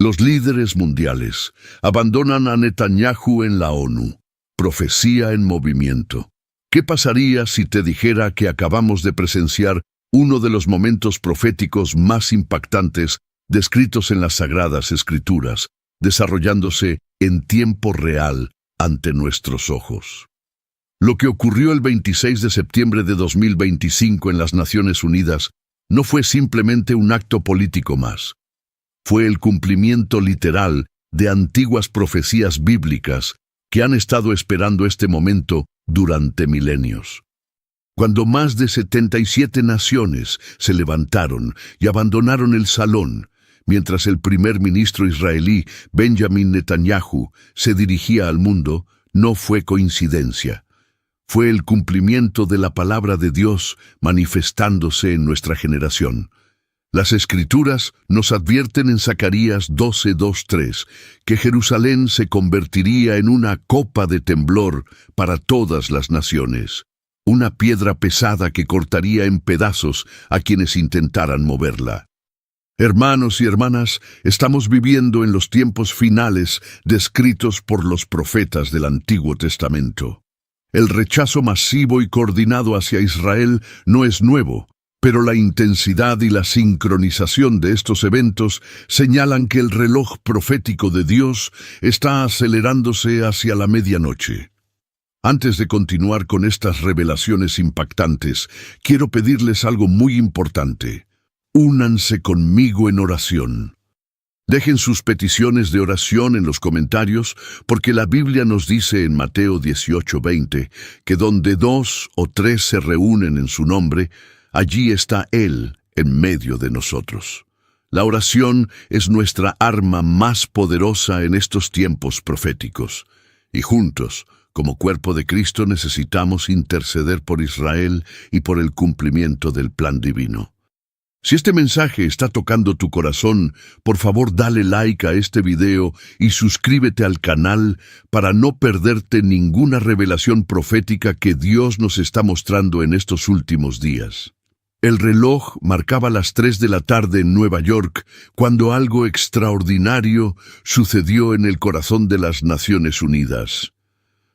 Los líderes mundiales abandonan a Netanyahu en la ONU. Profecía en movimiento. ¿Qué pasaría si te dijera que acabamos de presenciar uno de los momentos proféticos más impactantes descritos en las Sagradas Escrituras, desarrollándose en tiempo real ante nuestros ojos? Lo que ocurrió el 26 de septiembre de 2025 en las Naciones Unidas no fue simplemente un acto político más. Fue el cumplimiento literal de antiguas profecías bíblicas que han estado esperando este momento durante milenios. Cuando más de 77 naciones se levantaron y abandonaron el salón, mientras el primer ministro israelí Benjamin Netanyahu se dirigía al mundo, no fue coincidencia. Fue el cumplimiento de la palabra de Dios manifestándose en nuestra generación. Las Escrituras nos advierten en Zacarías 12:2-3 que Jerusalén se convertiría en una copa de temblor para todas las naciones, una piedra pesada que cortaría en pedazos a quienes intentaran moverla. Hermanos y hermanas, estamos viviendo en los tiempos finales descritos por los profetas del Antiguo Testamento. El rechazo masivo y coordinado hacia Israel no es nuevo, pero la intensidad y la sincronización de estos eventos señalan que el reloj profético de Dios está acelerándose hacia la medianoche. Antes de continuar con estas revelaciones impactantes, quiero pedirles algo muy importante. Únanse conmigo en oración. Dejen sus peticiones de oración en los comentarios, porque la Biblia nos dice en Mateo 18:20 que donde 2 o 3 se reúnen en su nombre, allí está Él en medio de nosotros. La oración es nuestra arma más poderosa en estos tiempos proféticos. Y juntos, como cuerpo de Cristo, necesitamos interceder por Israel y por el cumplimiento del plan divino. Si este mensaje está tocando tu corazón, por favor dale like a este video y suscríbete al canal para no perderte ninguna revelación profética que Dios nos está mostrando en estos últimos días. El reloj marcaba las 3 de la tarde en Nueva York cuando algo extraordinario sucedió en el corazón de las Naciones Unidas.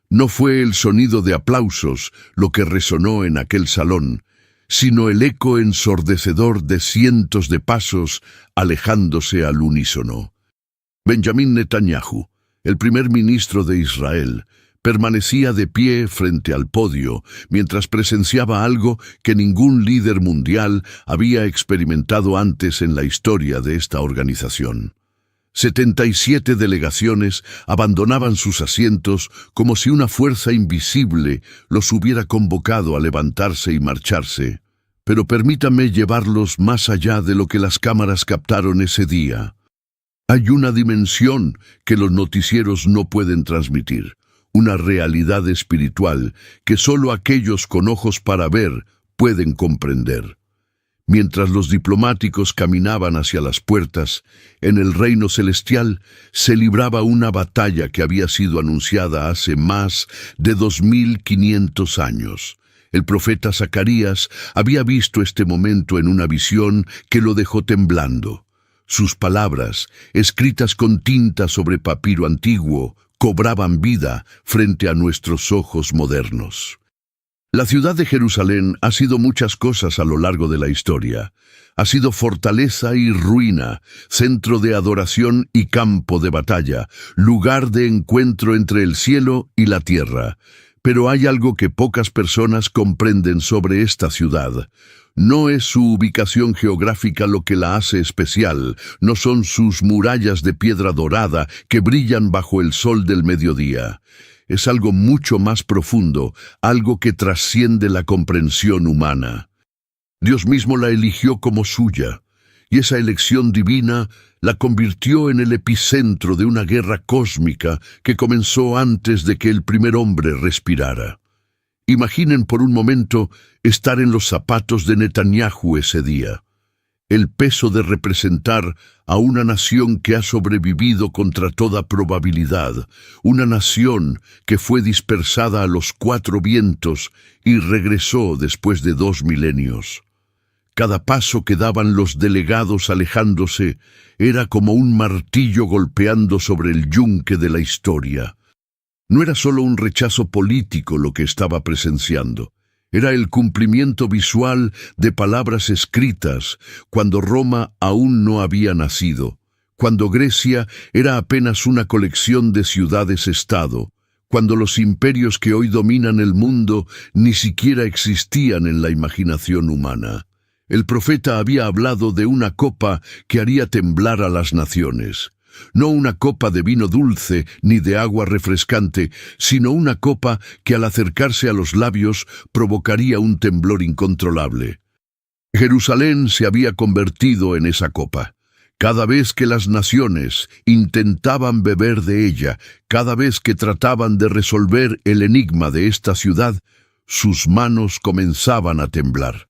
No fue el sonido de aplausos lo que resonó en aquel salón, sino el eco ensordecedor de cientos de pasos alejándose al unísono. Benjamin Netanyahu, el primer ministro de Israel, permanecía de pie frente al podio mientras presenciaba algo que ningún líder mundial había experimentado antes en la historia de esta organización. 77 delegaciones abandonaban sus asientos como si una fuerza invisible los hubiera convocado a levantarse y marcharse. Pero permítame llevarlos más allá de lo que las cámaras captaron ese día. Hay una dimensión que los noticieros no pueden transmitir, una realidad espiritual que solo aquellos con ojos para ver pueden comprender. Mientras los diplomáticos caminaban hacia las puertas, en el reino celestial se libraba una batalla que había sido anunciada hace más de 2500 años. El profeta Zacarías había visto este momento en una visión que lo dejó temblando. Sus palabras, escritas con tinta sobre papiro antiguo, cobraban vida frente a nuestros ojos modernos. La ciudad de Jerusalén ha sido muchas cosas a lo largo de la historia. Ha sido fortaleza y ruina, centro de adoración y campo de batalla, lugar de encuentro entre el cielo y la tierra. Pero hay algo que pocas personas comprenden sobre esta ciudad. No es su ubicación geográfica lo que la hace especial, no son sus murallas de piedra dorada que brillan bajo el sol del mediodía. Es algo mucho más profundo, algo que trasciende la comprensión humana. Dios mismo la eligió como suya, y esa elección divina la convirtió en el epicentro de una guerra cósmica que comenzó antes de que el primer hombre respirara. Imaginen por un momento estar en los zapatos de Netanyahu ese día. El peso de representar a una nación que ha sobrevivido contra toda probabilidad, una nación que fue dispersada a los 4 vientos y regresó después de 2 milenios. Cada paso que daban los delegados alejándose era como un martillo golpeando sobre el yunque de la historia. No era solo un rechazo político lo que estaba presenciando. Era el cumplimiento visual de palabras escritas cuando Roma aún no había nacido, cuando Grecia era apenas una colección de ciudades-estado, cuando los imperios que hoy dominan el mundo ni siquiera existían en la imaginación humana. El profeta había hablado de una copa que haría temblar a las naciones. No una copa de vino dulce ni de agua refrescante, sino una copa que al acercarse a los labios provocaría un temblor incontrolable. Jerusalén se había convertido en esa copa. Cada vez que las naciones intentaban beber de ella, cada vez que trataban de resolver el enigma de esta ciudad, sus manos comenzaban a temblar.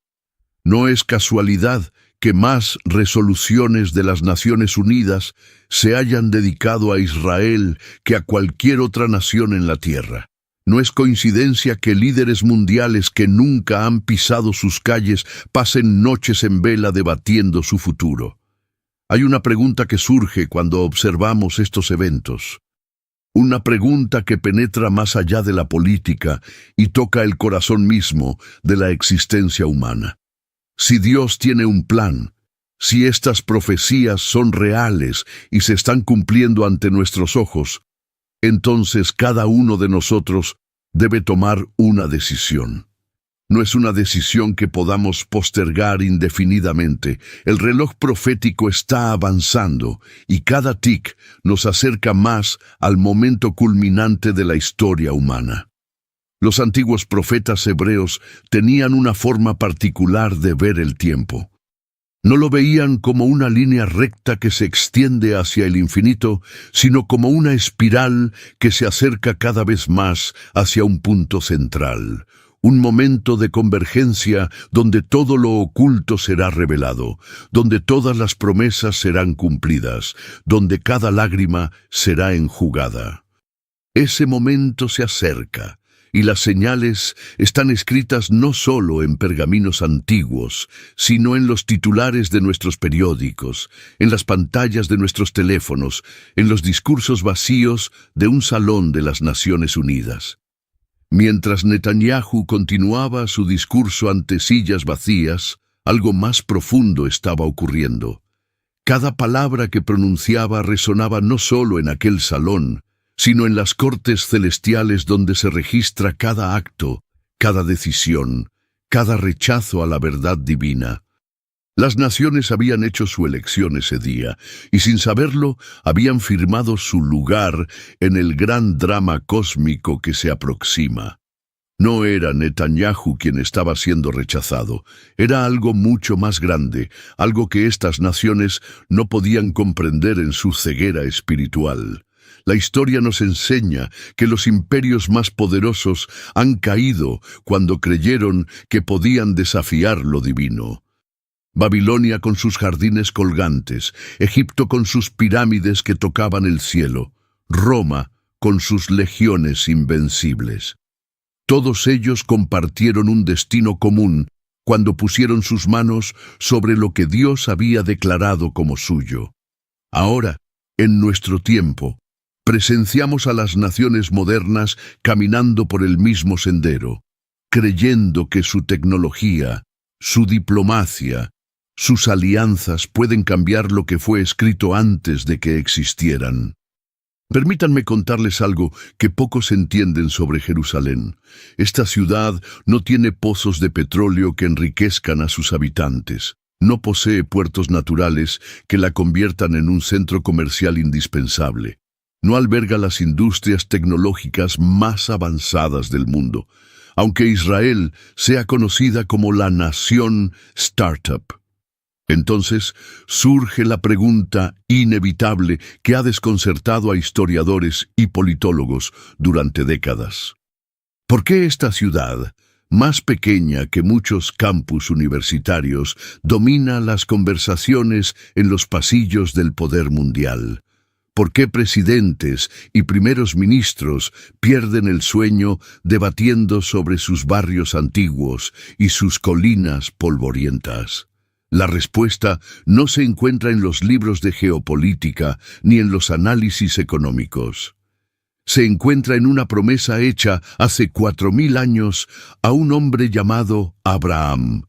No es casualidad que más resoluciones de las Naciones Unidas se hayan dedicado a Israel que a cualquier otra nación en la tierra. No es coincidencia que líderes mundiales que nunca han pisado sus calles pasen noches en vela debatiendo su futuro. Hay una pregunta que surge cuando observamos estos eventos. Una pregunta que penetra más allá de la política y toca el corazón mismo de la existencia humana. Si Dios tiene un plan, si estas profecías son reales y se están cumpliendo ante nuestros ojos, entonces cada uno de nosotros debe tomar una decisión. No es una decisión que podamos postergar indefinidamente. El reloj profético está avanzando y cada tic nos acerca más al momento culminante de la historia humana. Los antiguos profetas hebreos tenían una forma particular de ver el tiempo. No lo veían como una línea recta que se extiende hacia el infinito, sino como una espiral que se acerca cada vez más hacia un punto central. Un momento de convergencia donde todo lo oculto será revelado, donde todas las promesas serán cumplidas, donde cada lágrima será enjugada. Ese momento se acerca. Y las señales están escritas no solo en pergaminos antiguos, sino en los titulares de nuestros periódicos, en las pantallas de nuestros teléfonos, en los discursos vacíos de un salón de las Naciones Unidas. Mientras Netanyahu continuaba su discurso ante sillas vacías, algo más profundo estaba ocurriendo. Cada palabra que pronunciaba resonaba no solo en aquel salón, sino en las cortes celestiales donde se registra cada acto, cada decisión, cada rechazo a la verdad divina. Las naciones habían hecho su elección ese día, y sin saberlo, habían firmado su lugar en el gran drama cósmico que se aproxima. No era Netanyahu quien estaba siendo rechazado, era algo mucho más grande, algo que estas naciones no podían comprender en su ceguera espiritual. La historia nos enseña que los imperios más poderosos han caído cuando creyeron que podían desafiar lo divino. Babilonia con sus jardines colgantes, Egipto con sus pirámides que tocaban el cielo, Roma con sus legiones invencibles. Todos ellos compartieron un destino común cuando pusieron sus manos sobre lo que Dios había declarado como suyo. Ahora, en nuestro tiempo, presenciamos a las naciones modernas caminando por el mismo sendero, creyendo que su tecnología, su diplomacia, sus alianzas pueden cambiar lo que fue escrito antes de que existieran. Permítanme contarles algo que pocos entienden sobre Jerusalén. Esta ciudad no tiene pozos de petróleo que enriquezcan a sus habitantes. No posee puertos naturales que la conviertan en un centro comercial indispensable. No alberga las industrias tecnológicas más avanzadas del mundo, aunque Israel sea conocida como la nación startup. Entonces surge la pregunta inevitable que ha desconcertado a historiadores y politólogos durante décadas. ¿Por qué esta ciudad, más pequeña que muchos campus universitarios, domina las conversaciones en los pasillos del poder mundial? ¿Por qué presidentes y primeros ministros pierden el sueño debatiendo sobre sus barrios antiguos y sus colinas polvorientas? La respuesta no se encuentra en los libros de geopolítica ni en los análisis económicos. Se encuentra en una promesa hecha hace 4000 años a un hombre llamado Abraham.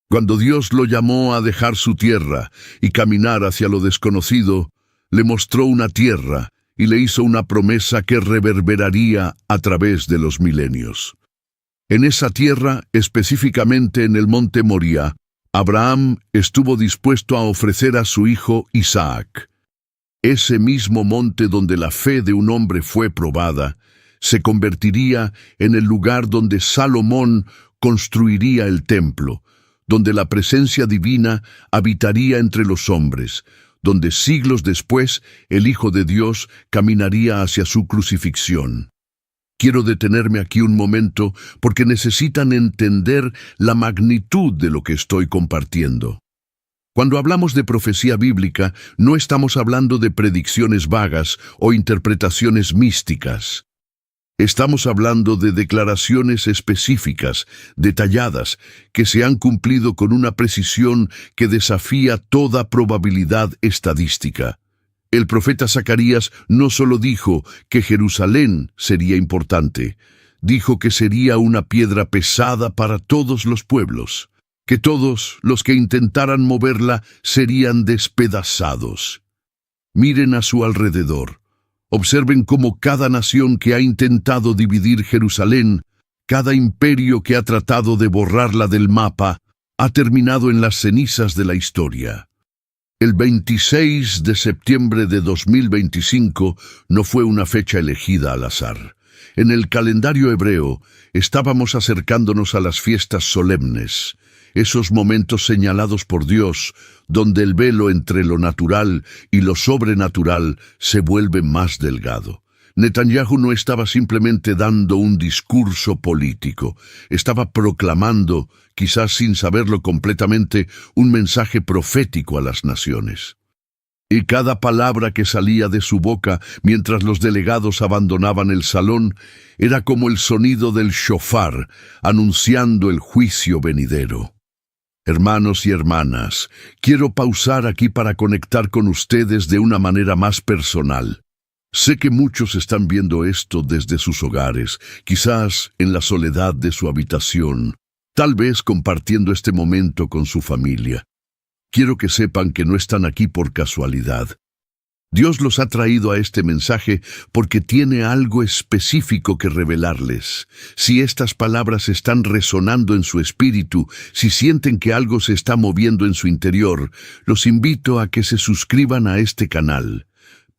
Cuando Dios lo llamó a dejar su tierra y caminar hacia lo desconocido, le mostró una tierra y le hizo una promesa que reverberaría a través de los milenios. En esa tierra, específicamente en el monte Moría, Abraham estuvo dispuesto a ofrecer a su hijo Isaac. Ese mismo monte donde la fe de un hombre fue probada, se convertiría en el lugar donde Salomón construiría el templo, donde la presencia divina habitaría entre los hombres, donde siglos después el Hijo de Dios caminaría hacia su crucifixión. Quiero detenerme aquí un momento porque necesitan entender la magnitud de lo que estoy compartiendo. Cuando hablamos de profecía bíblica, no estamos hablando de predicciones vagas o interpretaciones místicas. Estamos hablando de declaraciones específicas, detalladas, que se han cumplido con una precisión que desafía toda probabilidad estadística. El profeta Zacarías no solo dijo que Jerusalén sería importante, dijo que sería una piedra pesada para todos los pueblos, que todos los que intentaran moverla serían despedazados. Miren a su alrededor. Observen cómo cada nación que ha intentado dividir Jerusalén, cada imperio que ha tratado de borrarla del mapa, ha terminado en las cenizas de la historia. El 26 de septiembre de 2025 no fue una fecha elegida al azar. En el calendario hebreo estábamos acercándonos a las fiestas solemnes, esos momentos señalados por Dios, donde el velo entre lo natural y lo sobrenatural se vuelve más delgado. Netanyahu no estaba simplemente dando un discurso político, estaba proclamando, quizás sin saberlo completamente, un mensaje profético a las naciones. Y cada palabra que salía de su boca mientras los delegados abandonaban el salón era como el sonido del shofar, anunciando el juicio venidero. Hermanos y hermanas, quiero pausar aquí para conectar con ustedes de una manera más personal. Sé que muchos están viendo esto desde sus hogares, quizás en la soledad de su habitación, tal vez compartiendo este momento con su familia. Quiero que sepan que no están aquí por casualidad. Dios los ha traído a este mensaje porque tiene algo específico que revelarles. Si estas palabras están resonando en su espíritu, si sienten que algo se está moviendo en su interior, los invito a que se suscriban a este canal.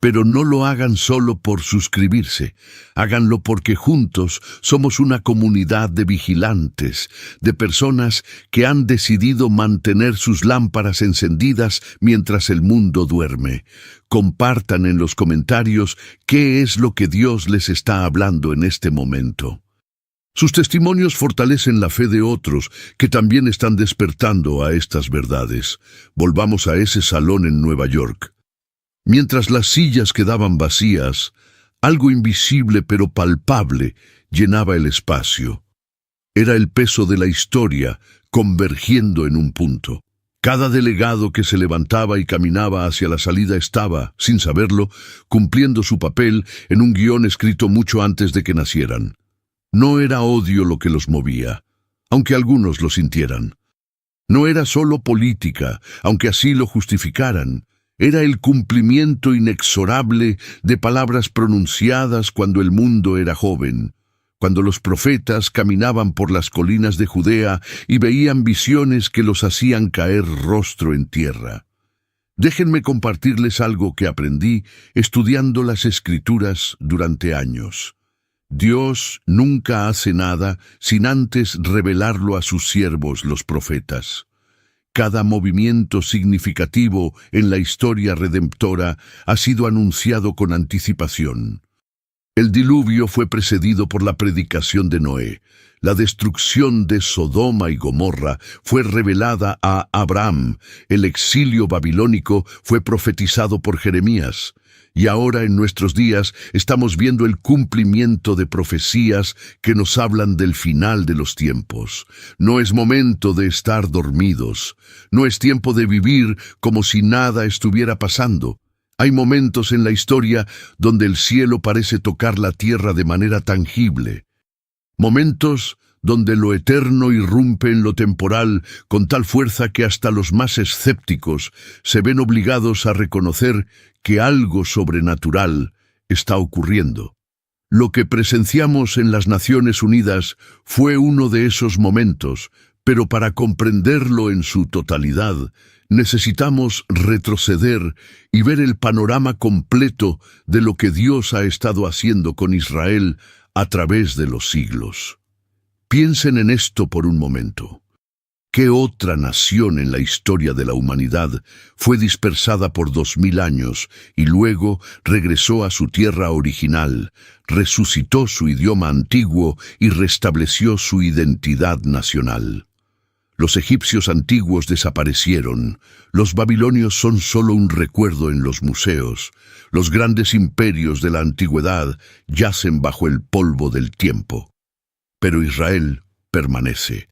Pero no lo hagan solo por suscribirse, háganlo porque juntos somos una comunidad de vigilantes, de personas que han decidido mantener sus lámparas encendidas mientras el mundo duerme. Compartan en los comentarios qué es lo que Dios les está hablando en este momento. Sus testimonios fortalecen la fe de otros que también están despertando a estas verdades. Volvamos a ese salón en Nueva York. Mientras las sillas quedaban vacías, algo invisible pero palpable llenaba el espacio. Era el peso de la historia convergiendo en un punto. Cada delegado que se levantaba y caminaba hacia la salida estaba, sin saberlo, cumpliendo su papel en un guión escrito mucho antes de que nacieran. No era odio lo que los movía, aunque algunos lo sintieran. No era solo política, aunque así lo justificaran. Era el cumplimiento inexorable de palabras pronunciadas cuando el mundo era joven, cuando los profetas caminaban por las colinas de Judea y veían visiones que los hacían caer rostro en tierra. Déjenme compartirles algo que aprendí estudiando las Escrituras durante años. Dios nunca hace nada sin antes revelarlo a sus siervos, los profetas. Cada movimiento significativo en la historia redentora ha sido anunciado con anticipación. El diluvio fue precedido por la predicación de Noé. La destrucción de Sodoma y Gomorra fue revelada a Abraham. El exilio babilónico fue profetizado por Jeremías. Y ahora en nuestros días estamos viendo el cumplimiento de profecías que nos hablan del final de los tiempos. No es momento de estar dormidos. No es tiempo de vivir como si nada estuviera pasando. Hay momentos en la historia donde el cielo parece tocar la tierra de manera tangible. Momentos donde lo eterno irrumpe en lo temporal con tal fuerza que hasta los más escépticos se ven obligados a reconocer que algo sobrenatural está ocurriendo. Lo que presenciamos en las Naciones Unidas fue uno de esos momentos, pero para comprenderlo en su totalidad, necesitamos retroceder y ver el panorama completo de lo que Dios ha estado haciendo con Israel a través de los siglos. Piensen en esto por un momento. ¿Qué otra nación en la historia de la humanidad fue dispersada por 2000 años y luego regresó a su tierra original, resucitó su idioma antiguo y restableció su identidad nacional? Los egipcios antiguos desaparecieron, los babilonios son solo un recuerdo en los museos, los grandes imperios de la antigüedad yacen bajo el polvo del tiempo. Pero Israel permanece.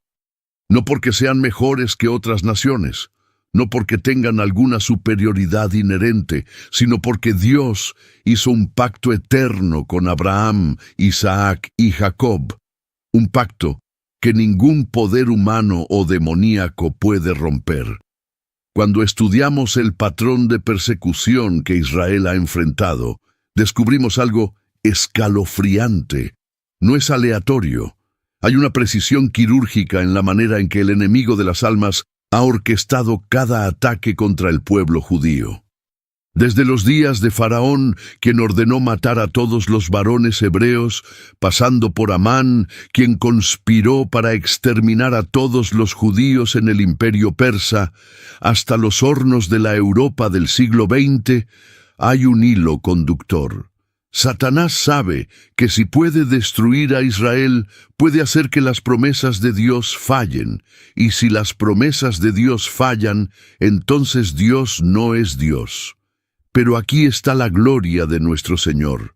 No porque sean mejores que otras naciones, no porque tengan alguna superioridad inherente, sino porque Dios hizo un pacto eterno con Abraham, Isaac y Jacob, un pacto que ningún poder humano o demoníaco puede romper. Cuando estudiamos el patrón de persecución que Israel ha enfrentado, descubrimos algo escalofriante. No es aleatorio. Hay una precisión quirúrgica en la manera en que el enemigo de las almas ha orquestado cada ataque contra el pueblo judío. Desde los días de Faraón, quien ordenó matar a todos los varones hebreos, pasando por Amán, quien conspiró para exterminar a todos los judíos en el imperio persa, hasta los hornos de la Europa del siglo XX, hay un hilo conductor. Satanás sabe que si puede destruir a Israel, puede hacer que las promesas de Dios fallen, y si las promesas de Dios fallan, entonces Dios no es Dios. Pero aquí está la gloria de nuestro Señor.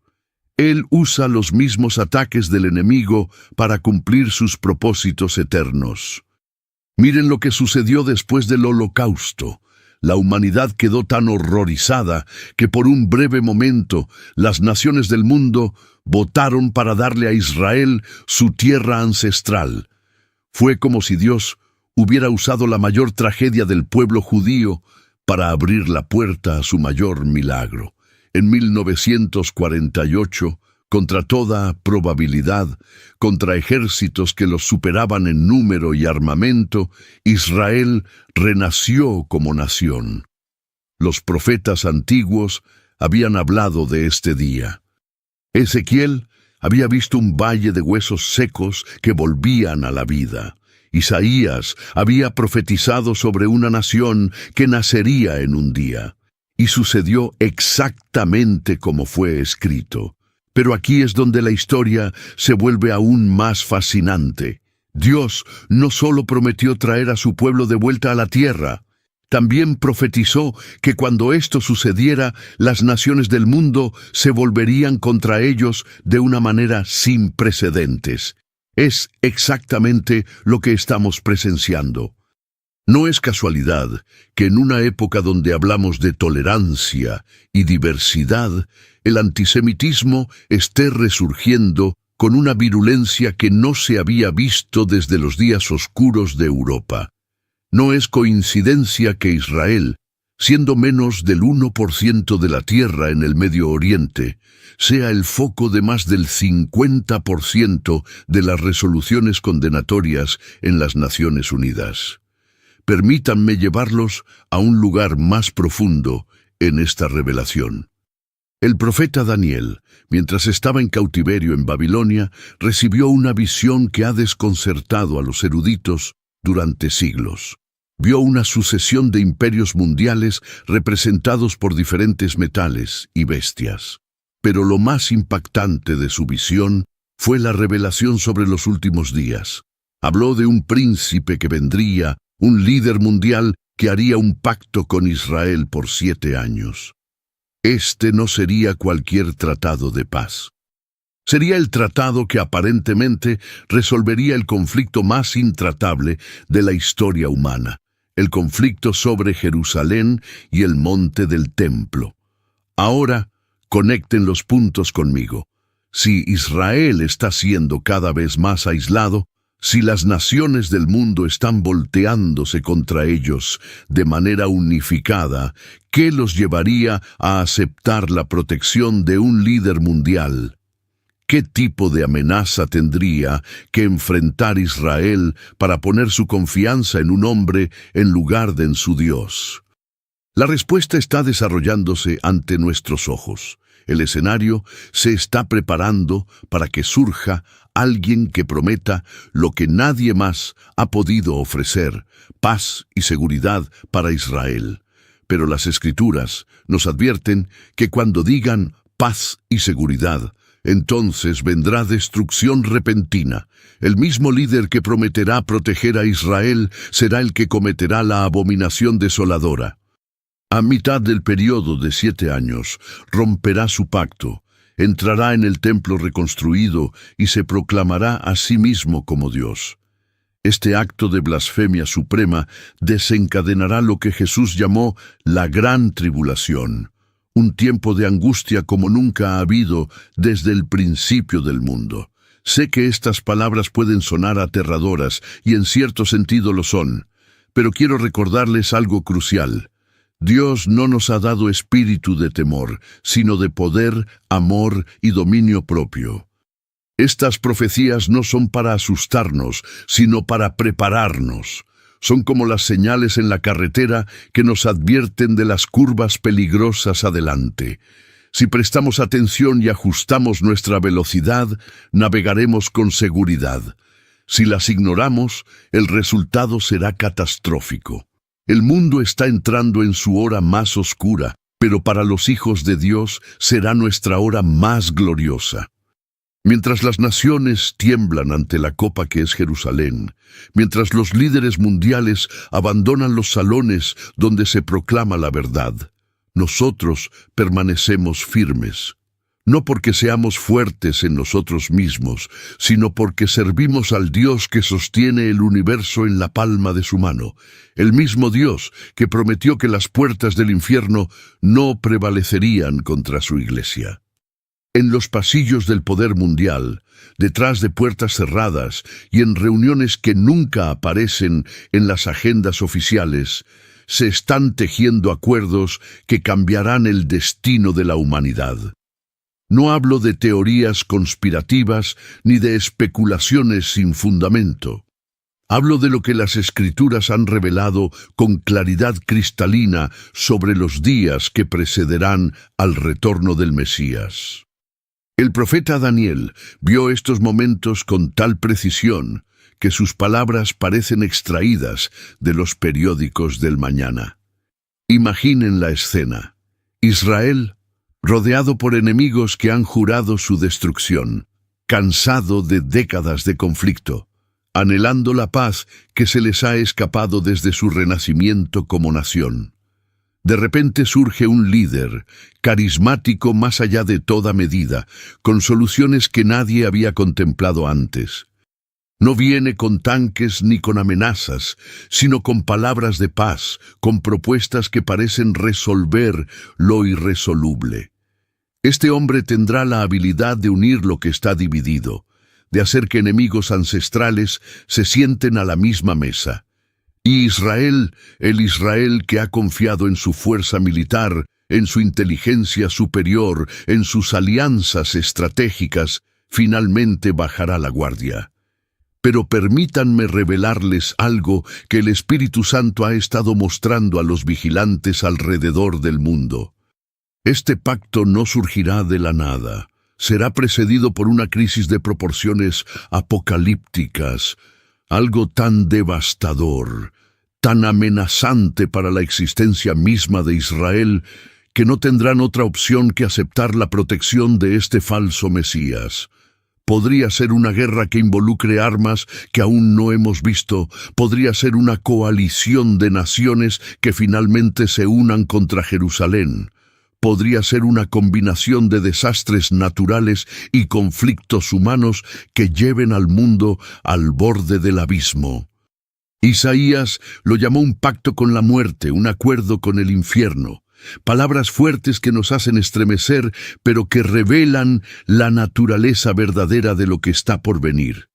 Él usa los mismos ataques del enemigo para cumplir sus propósitos eternos. Miren lo que sucedió después del Holocausto. La humanidad quedó tan horrorizada que por un breve momento las naciones del mundo votaron para darle a Israel su tierra ancestral. Fue como si Dios hubiera usado la mayor tragedia del pueblo judío para abrir la puerta a su mayor milagro. En 1948, contra toda probabilidad, contra ejércitos que los superaban en número y armamento, Israel renació como nación. Los profetas antiguos habían hablado de este día. Ezequiel había visto un valle de huesos secos que volvían a la vida. Isaías había profetizado sobre una nación que nacería en un día. Y sucedió exactamente como fue escrito. Pero aquí es donde la historia se vuelve aún más fascinante. Dios no solo prometió traer a su pueblo de vuelta a la tierra, también profetizó que cuando esto sucediera, las naciones del mundo se volverían contra ellos de una manera sin precedentes. Es exactamente lo que estamos presenciando. No es casualidad que en una época donde hablamos de tolerancia y diversidad, el antisemitismo esté resurgiendo con una virulencia que no se había visto desde los días oscuros de Europa. No es coincidencia que Israel, siendo menos del 1% de la tierra en el Medio Oriente, sea el foco de más del 50% de las resoluciones condenatorias en las Naciones Unidas. Permítanme llevarlos a un lugar más profundo en esta revelación. El profeta Daniel, mientras estaba en cautiverio en Babilonia, recibió una visión que ha desconcertado a los eruditos durante siglos. Vio una sucesión de imperios mundiales representados por diferentes metales y bestias. Pero lo más impactante de su visión fue la revelación sobre los últimos días. Habló de un príncipe que vendría, un líder mundial que haría un pacto con Israel por 7 años. Este no sería cualquier tratado de paz. Sería el tratado que aparentemente resolvería el conflicto más intratable de la historia humana, el conflicto sobre Jerusalén y el monte del templo. Ahora, conecten los puntos conmigo. Si Israel está siendo cada vez más aislado, si las naciones del mundo están volteándose contra ellos de manera unificada, ¿qué los llevaría a aceptar la protección de un líder mundial? ¿Qué tipo de amenaza tendría que enfrentar Israel para poner su confianza en un hombre en lugar de en su Dios? La respuesta está desarrollándose ante nuestros ojos. El escenario se está preparando para que surja alguien que prometa lo que nadie más ha podido ofrecer, paz y seguridad para Israel. Pero las Escrituras nos advierten que cuando digan paz y seguridad, entonces vendrá destrucción repentina. El mismo líder que prometerá proteger a Israel será el que cometerá la abominación desoladora. A mitad del periodo de 7 años, romperá su pacto, entrará en el templo reconstruido y se proclamará a sí mismo como Dios. Este acto de blasfemia suprema desencadenará lo que Jesús llamó la gran tribulación, un tiempo de angustia como nunca ha habido desde el principio del mundo. Sé que estas palabras pueden sonar aterradoras, y en cierto sentido lo son, pero quiero recordarles algo crucial. Dios no nos ha dado espíritu de temor, sino de poder, amor y dominio propio. Estas profecías no son para asustarnos, sino para prepararnos. Son como las señales en la carretera que nos advierten de las curvas peligrosas adelante. Si prestamos atención y ajustamos nuestra velocidad, navegaremos con seguridad. Si las ignoramos, el resultado será catastrófico. El mundo está entrando en su hora más oscura, pero para los hijos de Dios será nuestra hora más gloriosa. Mientras las naciones tiemblan ante la copa que es Jerusalén, mientras los líderes mundiales abandonan los salones donde se proclama la verdad, nosotros permanecemos firmes. No porque seamos fuertes en nosotros mismos, sino porque servimos al Dios que sostiene el universo en la palma de su mano, el mismo Dios que prometió que las puertas del infierno no prevalecerían contra su iglesia. En los pasillos del poder mundial, detrás de puertas cerradas y en reuniones que nunca aparecen en las agendas oficiales, se están tejiendo acuerdos que cambiarán el destino de la humanidad. No hablo de teorías conspirativas ni de especulaciones sin fundamento. Hablo de lo que las Escrituras han revelado con claridad cristalina sobre los días que precederán al retorno del Mesías. El profeta Daniel vio estos momentos con tal precisión que sus palabras parecen extraídas de los periódicos del mañana. Imaginen la escena. Israel, rodeado por enemigos que han jurado su destrucción, cansado de décadas de conflicto, anhelando la paz que se les ha escapado desde su renacimiento como nación. De repente surge un líder, carismático más allá de toda medida, con soluciones que nadie había contemplado antes. No viene con tanques ni con amenazas, sino con palabras de paz, con propuestas que parecen resolver lo irresoluble. Este hombre tendrá la habilidad de unir lo que está dividido, de hacer que enemigos ancestrales se sienten a la misma mesa. Y Israel, el Israel que ha confiado en su fuerza militar, en su inteligencia superior, en sus alianzas estratégicas, finalmente bajará la guardia. Pero permítanme revelarles algo que el Espíritu Santo ha estado mostrando a los vigilantes alrededor del mundo. Este pacto no surgirá de la nada. Será precedido por una crisis de proporciones apocalípticas, algo tan devastador, tan amenazante para la existencia misma de Israel, que no tendrán otra opción que aceptar la protección de este falso Mesías. Podría ser una guerra que involucre armas que aún no hemos visto. Podría ser una coalición de naciones que finalmente se unan contra Jerusalén. podría ser una combinación de desastres naturales y conflictos humanos que lleven al mundo al borde del abismo. Isaías lo llamó un pacto con la muerte, un acuerdo con el infierno. Palabras fuertes que nos hacen estremecer, pero que revelan la naturaleza verdadera de lo que está por venir.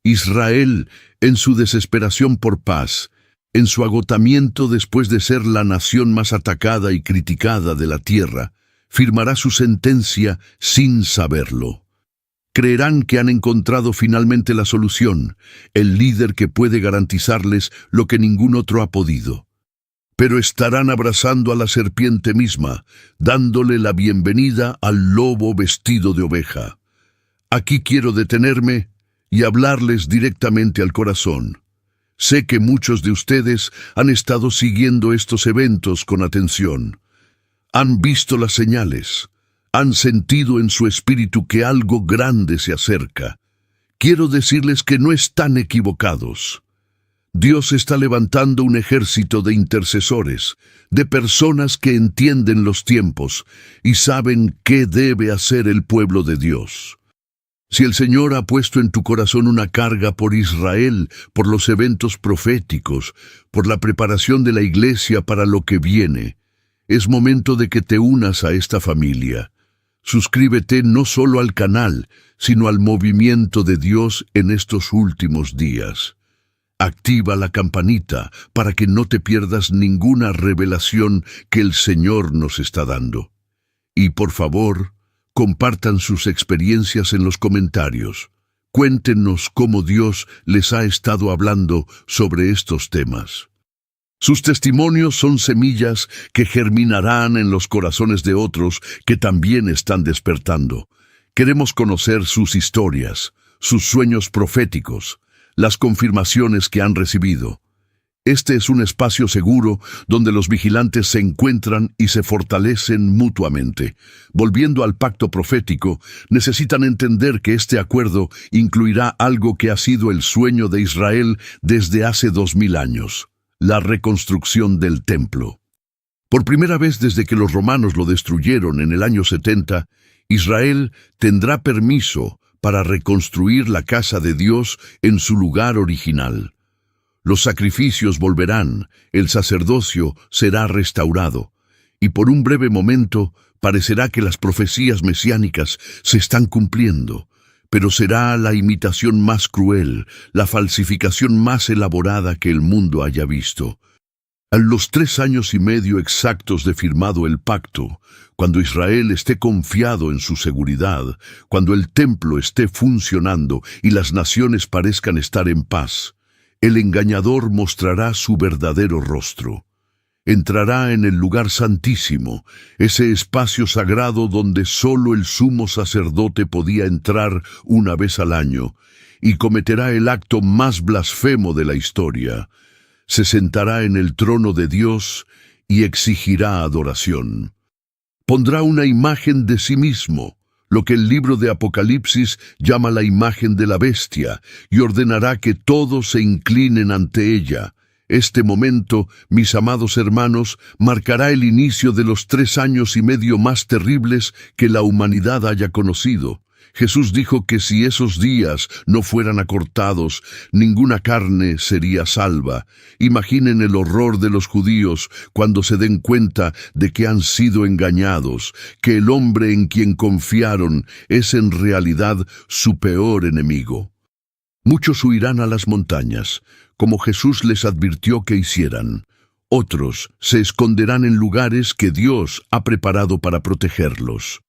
Israel, en su desesperación por paz, en su agotamiento después de ser la nación más atacada y criticada de la tierra, firmará su sentencia sin saberlo. Creerán que han encontrado finalmente la solución, el líder que puede garantizarles lo que ningún otro ha podido. Pero estarán abrazando a la serpiente misma, dándole la bienvenida al lobo vestido de oveja. Aquí quiero detenerme y hablarles directamente al corazón. Sé que muchos de ustedes han estado siguiendo estos eventos con atención. Han visto las señales. Han sentido en su espíritu que algo grande se acerca. Quiero decirles que no están equivocados. Dios está levantando un ejército de intercesores, de personas que entienden los tiempos y saben qué debe hacer el pueblo de Dios. Si el Señor ha puesto en tu corazón una carga por Israel, por los eventos proféticos, por la preparación de la iglesia para lo que viene, es momento de que te unas a esta familia. Suscríbete no solo al canal, sino al movimiento de Dios en estos últimos días. Activa la campanita para que no te pierdas ninguna revelación que el Señor nos está dando. Y por favor, compartan sus experiencias en los comentarios. Cuéntenos cómo Dios les ha estado hablando sobre estos temas. Sus testimonios son semillas que germinarán en los corazones de otros que también están despertando. Queremos conocer sus historias, sus sueños proféticos, las confirmaciones que han recibido. Este es un espacio seguro donde los vigilantes se encuentran y se fortalecen mutuamente. Volviendo al pacto profético, necesitan entender que este acuerdo incluirá algo que ha sido el sueño de Israel desde hace 2000 años. La reconstrucción del templo. Por primera vez desde que los romanos lo destruyeron en el año 70, Israel tendrá permiso para reconstruir la casa de Dios en su lugar original. Los sacrificios volverán, el sacerdocio será restaurado, y por un breve momento parecerá que las profecías mesiánicas se están cumpliendo. Pero será la imitación más cruel, la falsificación más elaborada que el mundo haya visto. A los 3 años y medio exactos de firmado el pacto, cuando Israel esté confiado en su seguridad, cuando el templo esté funcionando y las naciones parezcan estar en paz, el engañador mostrará su verdadero rostro. Entrará en el lugar santísimo, ese espacio sagrado donde solo el sumo sacerdote podía entrar una vez al año, y cometerá el acto más blasfemo de la historia. Se sentará en el trono de Dios y exigirá adoración. Pondrá una imagen de sí mismo, lo que el libro de Apocalipsis llama la imagen de la bestia, y ordenará que todos se inclinen ante ella. Este momento, mis amados hermanos, marcará el inicio de los 3 años y medio más terribles que la humanidad haya conocido. Jesús dijo que si esos días no fueran acortados, ninguna carne sería salva. Imaginen el horror de los judíos cuando se den cuenta de que han sido engañados, que el hombre en quien confiaron es en realidad su peor enemigo. Muchos huirán a las montañas, como Jesús les advirtió que hicieran. Otros se esconderán en lugares que Dios ha preparado para protegerlos.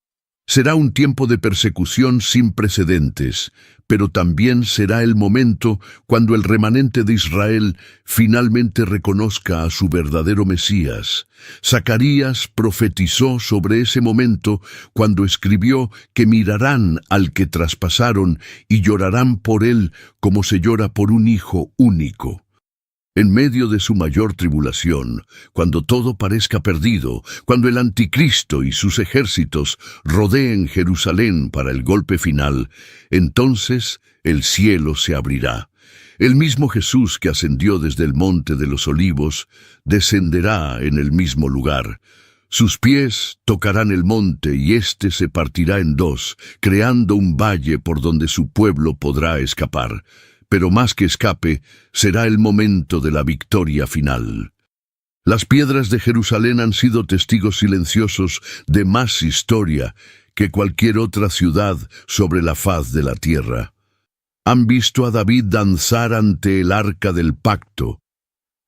Será un tiempo de persecución sin precedentes, pero también será el momento cuando el remanente de Israel finalmente reconozca a su verdadero Mesías. Zacarías profetizó sobre ese momento cuando escribió que mirarán al que traspasaron y llorarán por él como se llora por un hijo único. En medio de su mayor tribulación, cuando todo parezca perdido, cuando el anticristo y sus ejércitos rodeen Jerusalén para el golpe final, entonces el cielo se abrirá. El mismo Jesús que ascendió desde el monte de los Olivos descenderá en el mismo lugar. Sus pies tocarán el monte y éste se partirá en dos, creando un valle por donde su pueblo podrá escapar. Pero más que escape, será el momento de la victoria final. Las piedras de Jerusalén han sido testigos silenciosos de más historia que cualquier otra ciudad sobre la faz de la tierra. Han visto a David danzar ante el arca del pacto.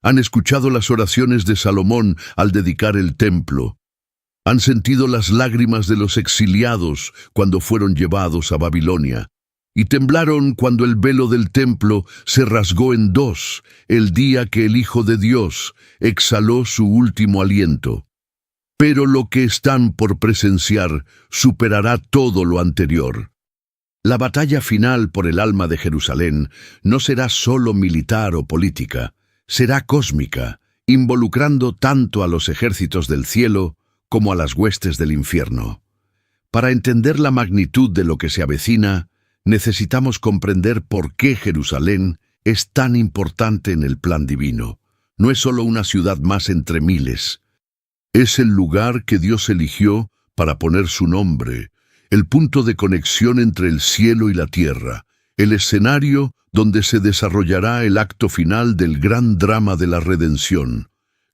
Han escuchado las oraciones de Salomón al dedicar el templo. Han sentido las lágrimas de los exiliados cuando fueron llevados a Babilonia. Y temblaron cuando el velo del templo se rasgó en dos, el día que el Hijo de Dios exhaló su último aliento. Pero lo que están por presenciar superará todo lo anterior. La batalla final por el alma de Jerusalén no será solo militar o política, será cósmica, involucrando tanto a los ejércitos del cielo como a las huestes del infierno. Para entender la magnitud de lo que se avecina, necesitamos comprender por qué Jerusalén es tan importante en el plan divino. No es solo una ciudad más entre miles. Es el lugar que Dios eligió para poner su nombre, el punto de conexión entre el cielo y la tierra, el escenario donde se desarrollará el acto final del gran drama de la redención.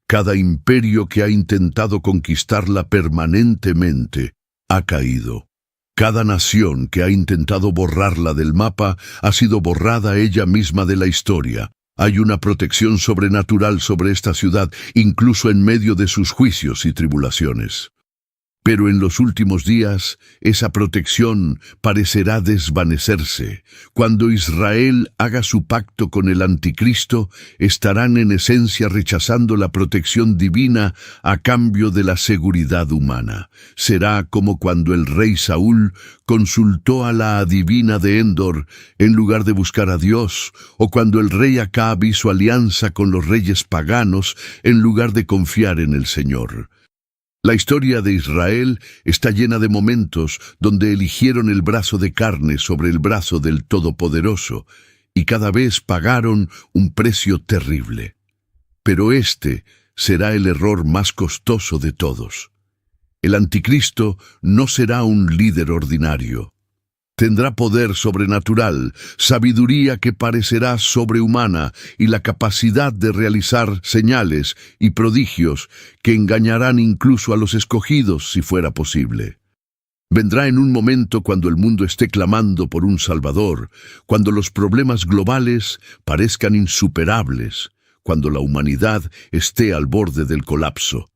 Cada imperio que ha intentado conquistarla permanentemente ha caído. Cada nación que ha intentado borrarla del mapa ha sido borrada ella misma de la historia. Hay una protección sobrenatural sobre esta ciudad, incluso en medio de sus juicios y tribulaciones. Pero en los últimos días, esa protección parecerá desvanecerse. Cuando Israel haga su pacto con el anticristo, estarán en esencia rechazando la protección divina a cambio de la seguridad humana. Será como cuando el rey Saúl consultó a la adivina de Endor en lugar de buscar a Dios, o cuando el rey Acab hizo alianza con los reyes paganos en lugar de confiar en el Señor. La historia de Israel está llena de momentos donde eligieron el brazo de carne sobre el brazo del Todopoderoso, y cada vez pagaron un precio terrible. Pero este será el error más costoso de todos. El anticristo no será un líder ordinario. Tendrá poder sobrenatural, sabiduría que parecerá sobrehumana y la capacidad de realizar señales y prodigios que engañarán incluso a los escogidos si fuera posible. Vendrá en un momento cuando el mundo esté clamando por un Salvador, cuando los problemas globales parezcan insuperables, cuando la humanidad esté al borde del colapso,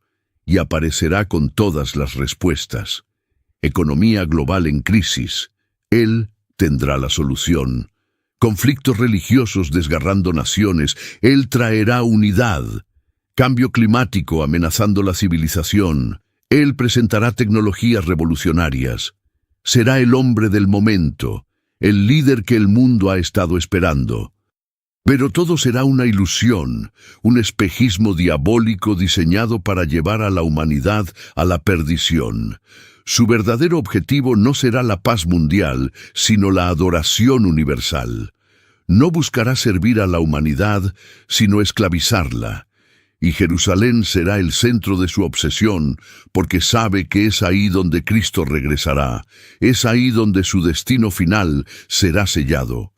y aparecerá con todas las respuestas. Economía global en crisis. Él tendrá la solución. Conflictos religiosos desgarrando naciones. Él traerá unidad. Cambio climático amenazando la civilización. Él presentará tecnologías revolucionarias. Será el hombre del momento, el líder que el mundo ha estado esperando. Pero todo será una ilusión, un espejismo diabólico diseñado para llevar a la humanidad a la perdición. Su verdadero objetivo no será la paz mundial, sino la adoración universal. No buscará servir a la humanidad, sino esclavizarla. Y Jerusalén será el centro de su obsesión, porque sabe que es ahí donde Cristo regresará, es ahí donde su destino final será sellado.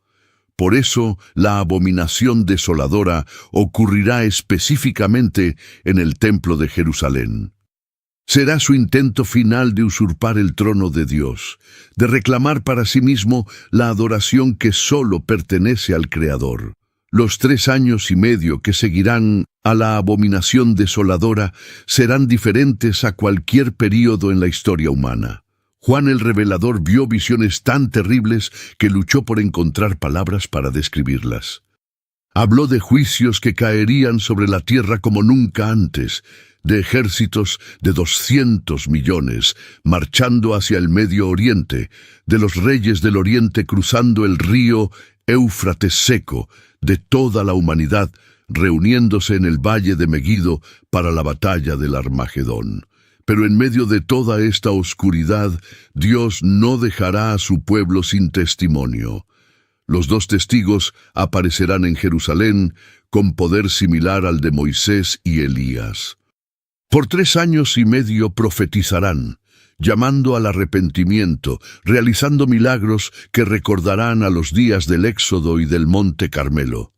Por eso, la abominación desoladora ocurrirá específicamente en el templo de Jerusalén. Será su intento final de usurpar el trono de Dios, de reclamar para sí mismo la adoración que solo pertenece al Creador. Los 3 años y medio que seguirán a la abominación desoladora serán diferentes a cualquier período en la historia humana. Juan el Revelador vio visiones tan terribles que luchó por encontrar palabras para describirlas. Habló de juicios que caerían sobre la tierra como nunca antes, de ejércitos de 200 millones marchando hacia el Medio Oriente, de los reyes del Oriente cruzando el río Éufrates seco, de toda la humanidad reuniéndose en el valle de Megido para la batalla del Armagedón. Pero en medio de toda esta oscuridad, Dios no dejará a su pueblo sin testimonio. Los 2 testigos aparecerán en Jerusalén con poder similar al de Moisés y Elías. Por 3 años y medio profetizarán, llamando al arrepentimiento, realizando milagros que recordarán a los días del Éxodo y del Monte Carmelo.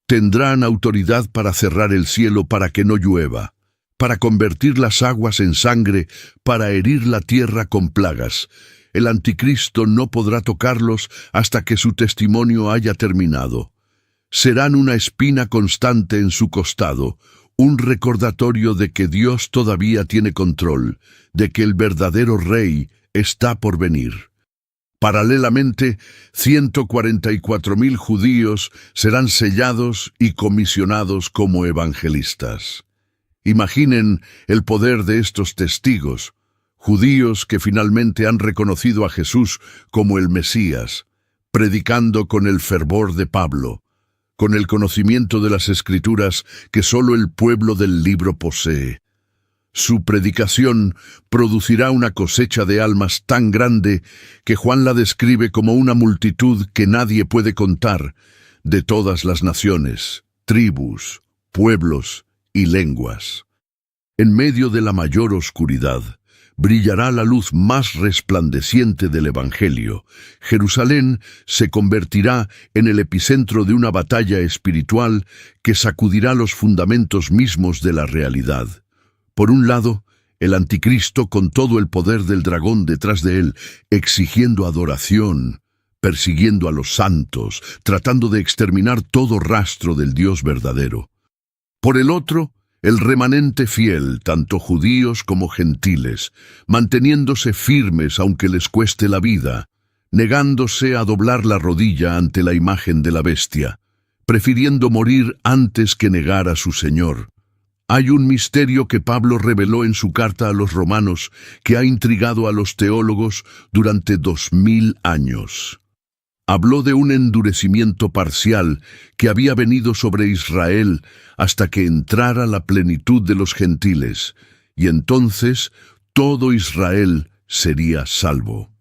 Tendrán autoridad para cerrar el cielo para que no llueva, para convertir las aguas en sangre, para herir la tierra con plagas. El anticristo no podrá tocarlos hasta que su testimonio haya terminado. Serán una espina constante en su costado, un recordatorio de que Dios todavía tiene control, de que el verdadero rey está por venir. Paralelamente, 144.000 judíos serán sellados y comisionados como evangelistas. Imaginen el poder de estos testigos, judíos que finalmente han reconocido a Jesús como el Mesías, predicando con el fervor de Pablo, con el conocimiento de las Escrituras que solo el pueblo del libro posee. Su predicación producirá una cosecha de almas tan grande que Juan la describe como una multitud que nadie puede contar, de todas las naciones, tribus, pueblos y lenguas. En medio de la mayor oscuridad, brillará la luz más resplandeciente del Evangelio. Jerusalén se convertirá en el epicentro de una batalla espiritual que sacudirá los fundamentos mismos de la realidad. Por un lado, el anticristo con todo el poder del dragón detrás de él, exigiendo adoración, persiguiendo a los santos, tratando de exterminar todo rastro del Dios verdadero. Por el otro, el remanente fiel, tanto judíos como gentiles, manteniéndose firmes aunque les cueste la vida, negándose a doblar la rodilla ante la imagen de la bestia, prefiriendo morir antes que negar a su Señor. Hay un misterio que Pablo reveló en su carta a los romanos que ha intrigado a los teólogos durante 2000 años. Habló de un endurecimiento parcial que había venido sobre Israel hasta que entrara la plenitud de los gentiles, y entonces todo Israel sería salvo.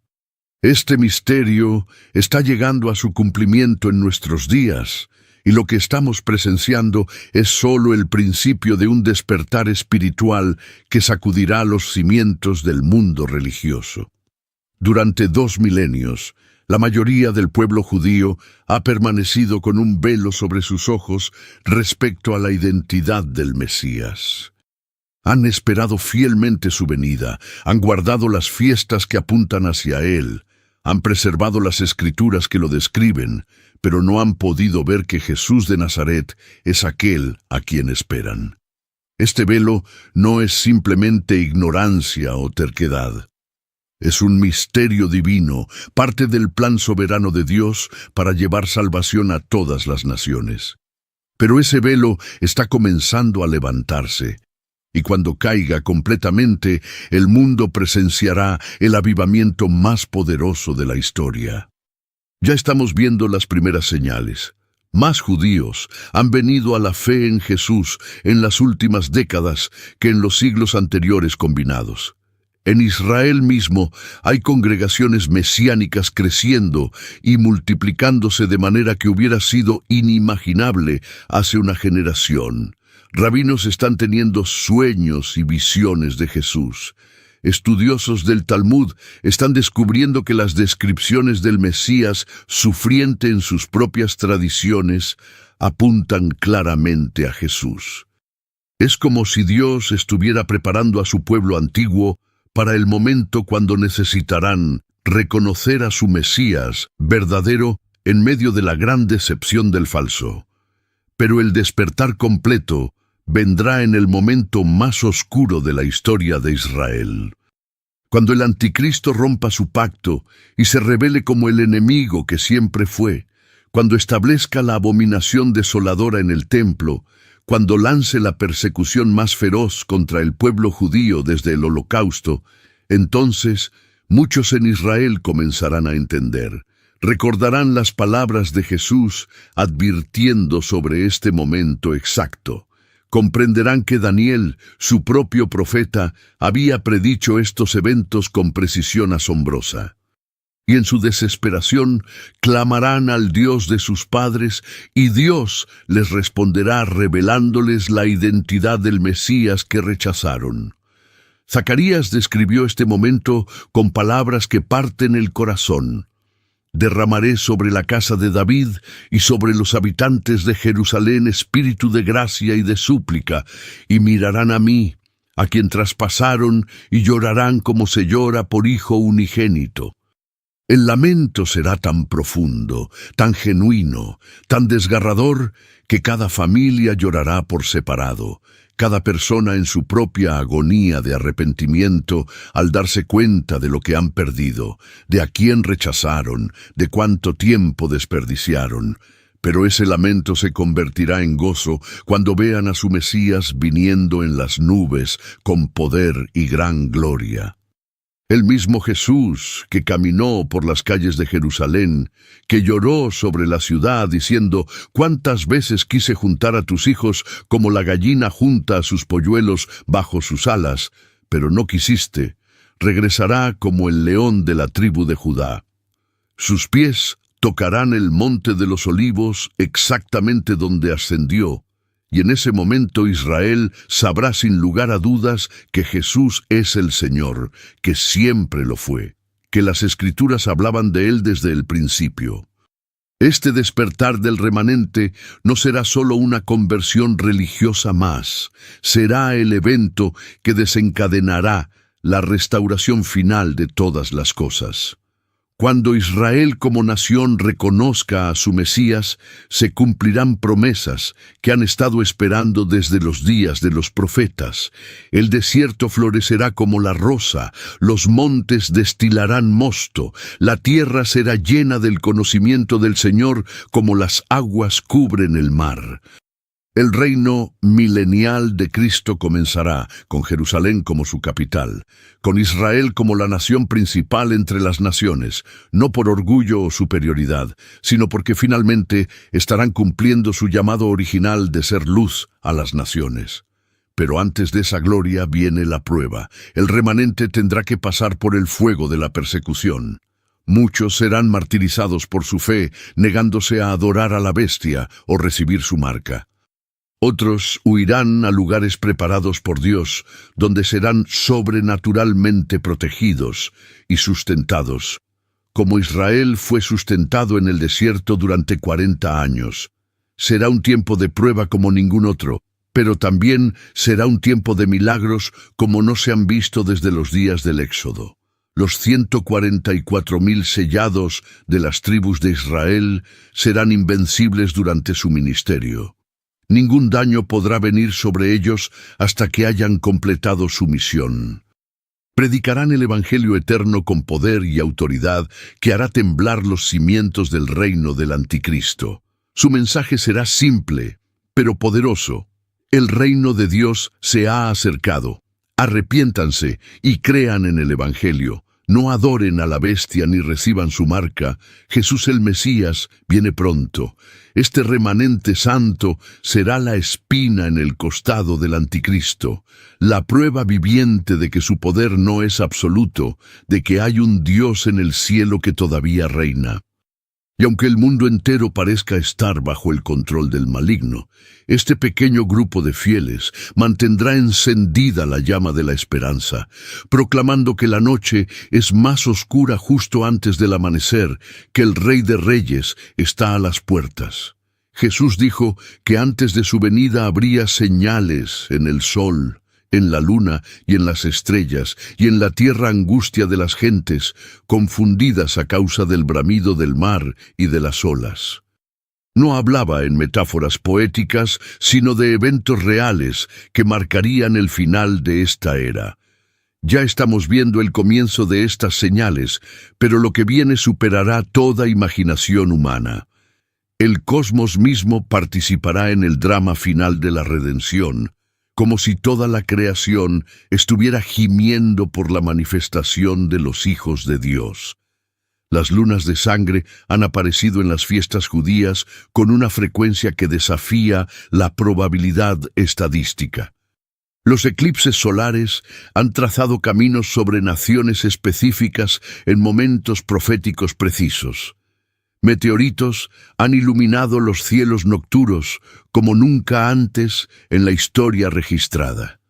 Este misterio está llegando a su cumplimiento en nuestros días, y lo que estamos presenciando es solo el principio de un despertar espiritual que sacudirá los cimientos del mundo religioso. Durante 2 milenios, la mayoría del pueblo judío ha permanecido con un velo sobre sus ojos respecto a la identidad del Mesías. Han esperado fielmente su venida, han guardado las fiestas que apuntan hacia él, han preservado las escrituras que lo describen, pero no han podido ver que Jesús de Nazaret es aquel a quien esperan. Este velo no es simplemente ignorancia o terquedad. Es un misterio divino, parte del plan soberano de Dios para llevar salvación a todas las naciones. Pero ese velo está comenzando a levantarse, y cuando caiga completamente, el mundo presenciará el avivamiento más poderoso de la historia. Ya estamos viendo las primeras señales. Más judíos han venido a la fe en Jesús en las últimas décadas que en los siglos anteriores combinados. En Israel mismo hay congregaciones mesiánicas creciendo y multiplicándose de manera que hubiera sido inimaginable hace una generación. Rabinos están teniendo sueños y visiones de Jesús. Estudiosos del Talmud están descubriendo que las descripciones del Mesías, sufriente en sus propias tradiciones, apuntan claramente a Jesús. Es como si Dios estuviera preparando a su pueblo antiguo para el momento cuando necesitarán reconocer a su Mesías verdadero en medio de la gran decepción del falso. Pero el despertar completo vendrá en el momento más oscuro de la historia de Israel. Cuando el anticristo rompa su pacto y se revele como el enemigo que siempre fue, cuando establezca la abominación desoladora en el templo, cuando lance la persecución más feroz contra el pueblo judío desde el Holocausto, entonces muchos en Israel comenzarán a entender. Recordarán las palabras de Jesús advirtiendo sobre este momento exacto. Comprenderán que Daniel, su propio profeta, había predicho estos eventos con precisión asombrosa. y en su desesperación clamarán al Dios de sus padres, y Dios les responderá revelándoles la identidad del Mesías que rechazaron. Zacarías describió este momento con palabras que parten el corazón. Derramaré sobre la casa de David y sobre los habitantes de Jerusalén espíritu de gracia y de súplica, y mirarán a mí, a quien traspasaron, y llorarán como se llora por hijo unigénito. El lamento será tan profundo, tan genuino, tan desgarrador, que cada familia llorará por separado, cada persona en su propia agonía de arrepentimiento al darse cuenta de lo que han perdido, de a quién rechazaron, de cuánto tiempo desperdiciaron. Pero ese lamento se convertirá en gozo cuando vean a su Mesías viniendo en las nubes con poder y gran gloria. El mismo Jesús que caminó por las calles de Jerusalén, que lloró sobre la ciudad diciendo: «¿Cuántas veces quise juntar a tus hijos como la gallina junta a sus polluelos bajo sus alas, pero no quisiste», regresará como el león de la tribu de Judá. Sus pies tocarán el monte de los olivos exactamente donde ascendió, y en ese momento Israel sabrá sin lugar a dudas que Jesús es el Señor, que siempre lo fue, que las Escrituras hablaban de Él desde el principio. Este despertar del remanente no será solo una conversión religiosa más, será el evento que desencadenará la restauración final de todas las cosas. Cuando Israel como nación reconozca a su Mesías, se cumplirán promesas que han estado esperando desde los días de los profetas. El desierto florecerá como la rosa, los montes destilarán mosto, la tierra será llena del conocimiento del Señor como las aguas cubren el mar. El reino milenial de Cristo comenzará, con Jerusalén como su capital, con Israel como la nación principal entre las naciones, no por orgullo o superioridad, sino porque finalmente estarán cumpliendo su llamado original de ser luz a las naciones. Pero antes de esa gloria viene la prueba. El remanente tendrá que pasar por el fuego de la persecución. Muchos serán martirizados por su fe, negándose a adorar a la bestia o recibir su marca. Otros huirán a lugares preparados por Dios, donde serán sobrenaturalmente protegidos y sustentados, como Israel fue sustentado en el desierto durante 40 años. Será un tiempo de prueba como ningún otro, pero también será un tiempo de milagros como no se han visto desde los días del Éxodo. Los 144.000 sellados de las tribus de Israel serán invencibles durante su ministerio. Ningún daño podrá venir sobre ellos hasta que hayan completado su misión. Predicarán el Evangelio eterno con poder y autoridad que hará temblar los cimientos del reino del Anticristo. Su mensaje será simple, pero poderoso. El reino de Dios se ha acercado. Arrepiéntanse y crean en el Evangelio. No adoren a la bestia ni reciban su marca. Jesús el Mesías viene pronto. Este remanente santo será la espina en el costado del Anticristo, la prueba viviente de que su poder no es absoluto, de que hay un Dios en el cielo que todavía reina. Y aunque el mundo entero parezca estar bajo el control del maligno, este pequeño grupo de fieles mantendrá encendida la llama de la esperanza, proclamando que la noche es más oscura justo antes del amanecer, que el Rey de Reyes está a las puertas. Jesús dijo que antes de su venida habría señales en el sol, en la luna y en las estrellas, y en la tierra angustia de las gentes, confundidas a causa del bramido del mar y de las olas. No hablaba en metáforas poéticas, sino de eventos reales que marcarían el final de esta era. Ya estamos viendo el comienzo de estas señales, pero lo que viene superará toda imaginación humana. El cosmos mismo participará en el drama final de la redención, como si toda la creación estuviera gimiendo por la manifestación de los hijos de Dios. Las lunas de sangre han aparecido en las fiestas judías con una frecuencia que desafía la probabilidad estadística. Los eclipses solares han trazado caminos sobre naciones específicas en momentos proféticos precisos. Meteoritos han iluminado los cielos nocturnos como nunca antes en la historia registrada.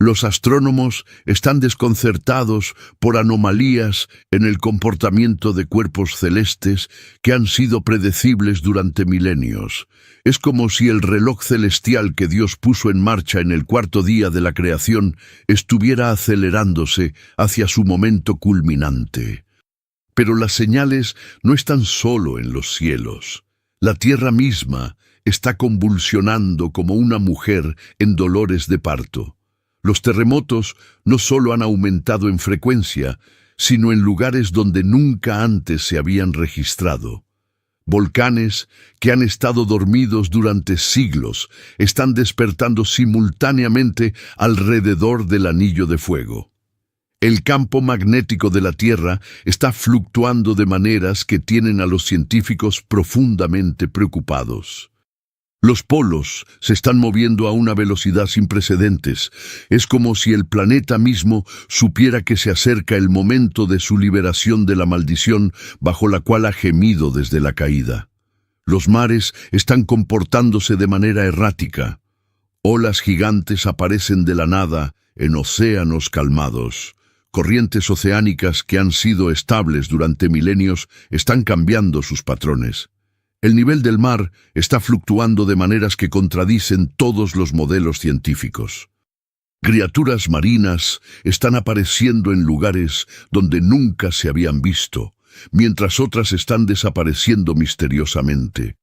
Los astrónomos están desconcertados por anomalías en el comportamiento de cuerpos celestes que han sido predecibles durante milenios. Es como si el reloj celestial que Dios puso en marcha en el cuarto día de la creación estuviera acelerándose hacia su momento culminante. Pero las señales no están solo en los cielos. La tierra misma está convulsionando como una mujer en dolores de parto. Los terremotos no solo han aumentado en frecuencia, sino en lugares donde nunca antes se habían registrado. Volcanes que han estado dormidos durante siglos están despertando simultáneamente alrededor del anillo de fuego. El campo magnético de la Tierra está fluctuando de maneras que tienen a los científicos profundamente preocupados. Los polos se están moviendo a una velocidad sin precedentes. Es como si el planeta mismo supiera que se acerca el momento de su liberación de la maldición bajo la cual ha gemido desde la caída. Los mares están comportándose de manera errática. Olas gigantes aparecen de la nada en océanos calmados. Corrientes oceánicas que han sido estables durante milenios están cambiando sus patrones. El nivel del mar está fluctuando de maneras que contradicen todos los modelos científicos. Criaturas marinas están apareciendo en lugares donde nunca se habían visto, mientras otras están desapareciendo misteriosamente.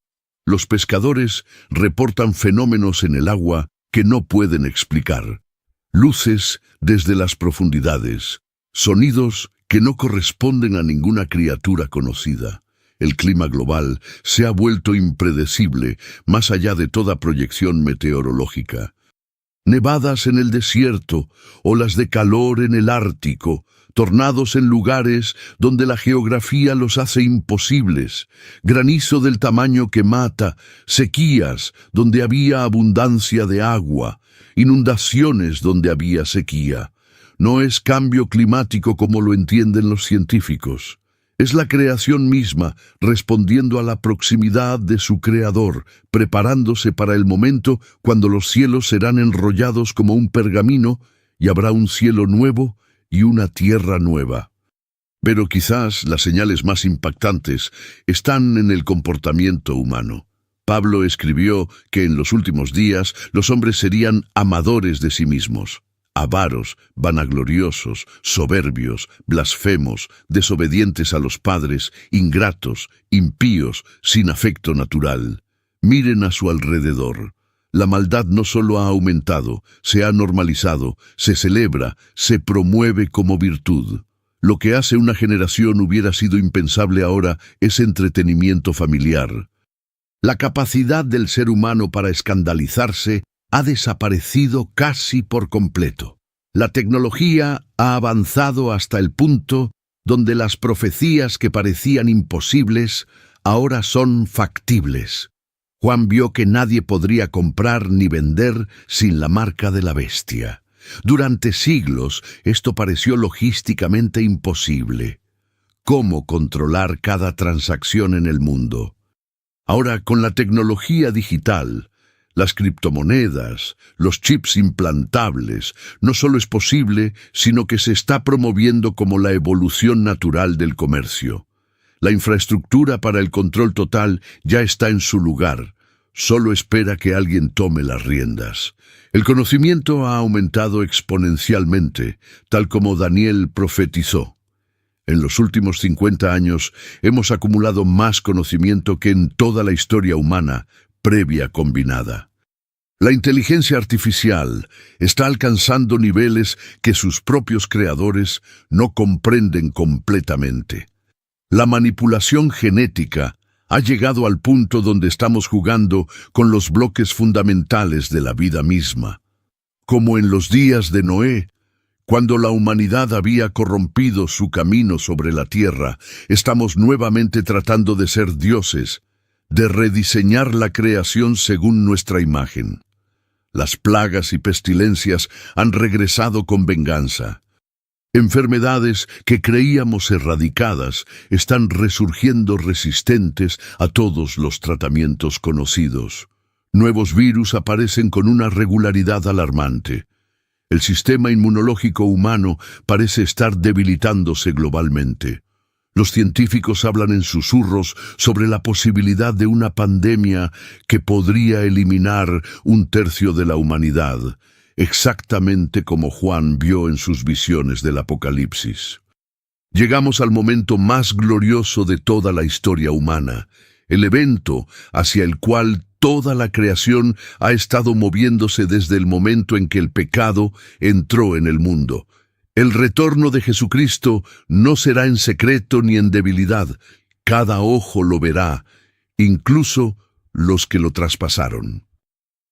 Los pescadores reportan fenómenos en el agua que no pueden explicar. Luces desde las profundidades, sonidos que no corresponden a ninguna criatura conocida. El clima global se ha vuelto impredecible más allá de toda proyección meteorológica. Nevadas en el desierto, olas de calor en el Ártico, tornados en lugares donde la geografía los hace imposibles, granizo del tamaño que mata, sequías donde había abundancia de agua, inundaciones donde había sequía. No es cambio climático como lo entienden los científicos. Es la creación misma respondiendo a la proximidad de su creador, preparándose para el momento cuando los cielos serán enrollados como un pergamino y habrá un cielo nuevo y una tierra nueva. Pero quizás las señales más impactantes están en el comportamiento humano. Pablo escribió que en los últimos días los hombres serían amadores de sí mismos. Avaros, vanagloriosos, soberbios, blasfemos, desobedientes a los padres, ingratos, impíos, sin afecto natural. Miren a su alrededor. La maldad no solo ha aumentado, se ha normalizado, se celebra, se promueve como virtud. Lo que hace una generación hubiera sido impensable ahora es entretenimiento familiar. La capacidad del ser humano para escandalizarse ha desaparecido casi por completo. La tecnología ha avanzado hasta el punto donde las profecías que parecían imposibles ahora son factibles. Juan vio que nadie podría comprar ni vender sin la marca de la bestia. Durante siglos esto pareció logísticamente imposible. ¿Cómo controlar cada transacción en el mundo? Ahora, con la tecnología digital, las criptomonedas, los chips implantables, no solo es posible, sino que se está promoviendo como la evolución natural del comercio. La infraestructura para el control total ya está en su lugar, solo espera que alguien tome las riendas. El conocimiento ha aumentado exponencialmente, tal como Daniel profetizó. En los últimos 50 años hemos acumulado más conocimiento que en toda la historia humana, previa combinada. La inteligencia artificial está alcanzando niveles que sus propios creadores no comprenden completamente. La manipulación genética ha llegado al punto donde estamos jugando con los bloques fundamentales de la vida misma. Como en los días de Noé, cuando la humanidad había corrompido su camino sobre la tierra, estamos nuevamente tratando de ser dioses, de rediseñar la creación según nuestra imagen. Las plagas y pestilencias han regresado con venganza. Enfermedades que creíamos erradicadas están resurgiendo resistentes a todos los tratamientos conocidos. Nuevos virus aparecen con una regularidad alarmante. El sistema inmunológico humano parece estar debilitándose globalmente. Los científicos hablan en susurros sobre la posibilidad de una pandemia que podría eliminar un tercio de la humanidad, exactamente como Juan vio en sus visiones del Apocalipsis. Llegamos al momento más glorioso de toda la historia humana, el evento hacia el cual toda la creación ha estado moviéndose desde el momento en que el pecado entró en el mundo. El retorno de Jesucristo no será en secreto ni en debilidad. Cada ojo lo verá, incluso los que lo traspasaron.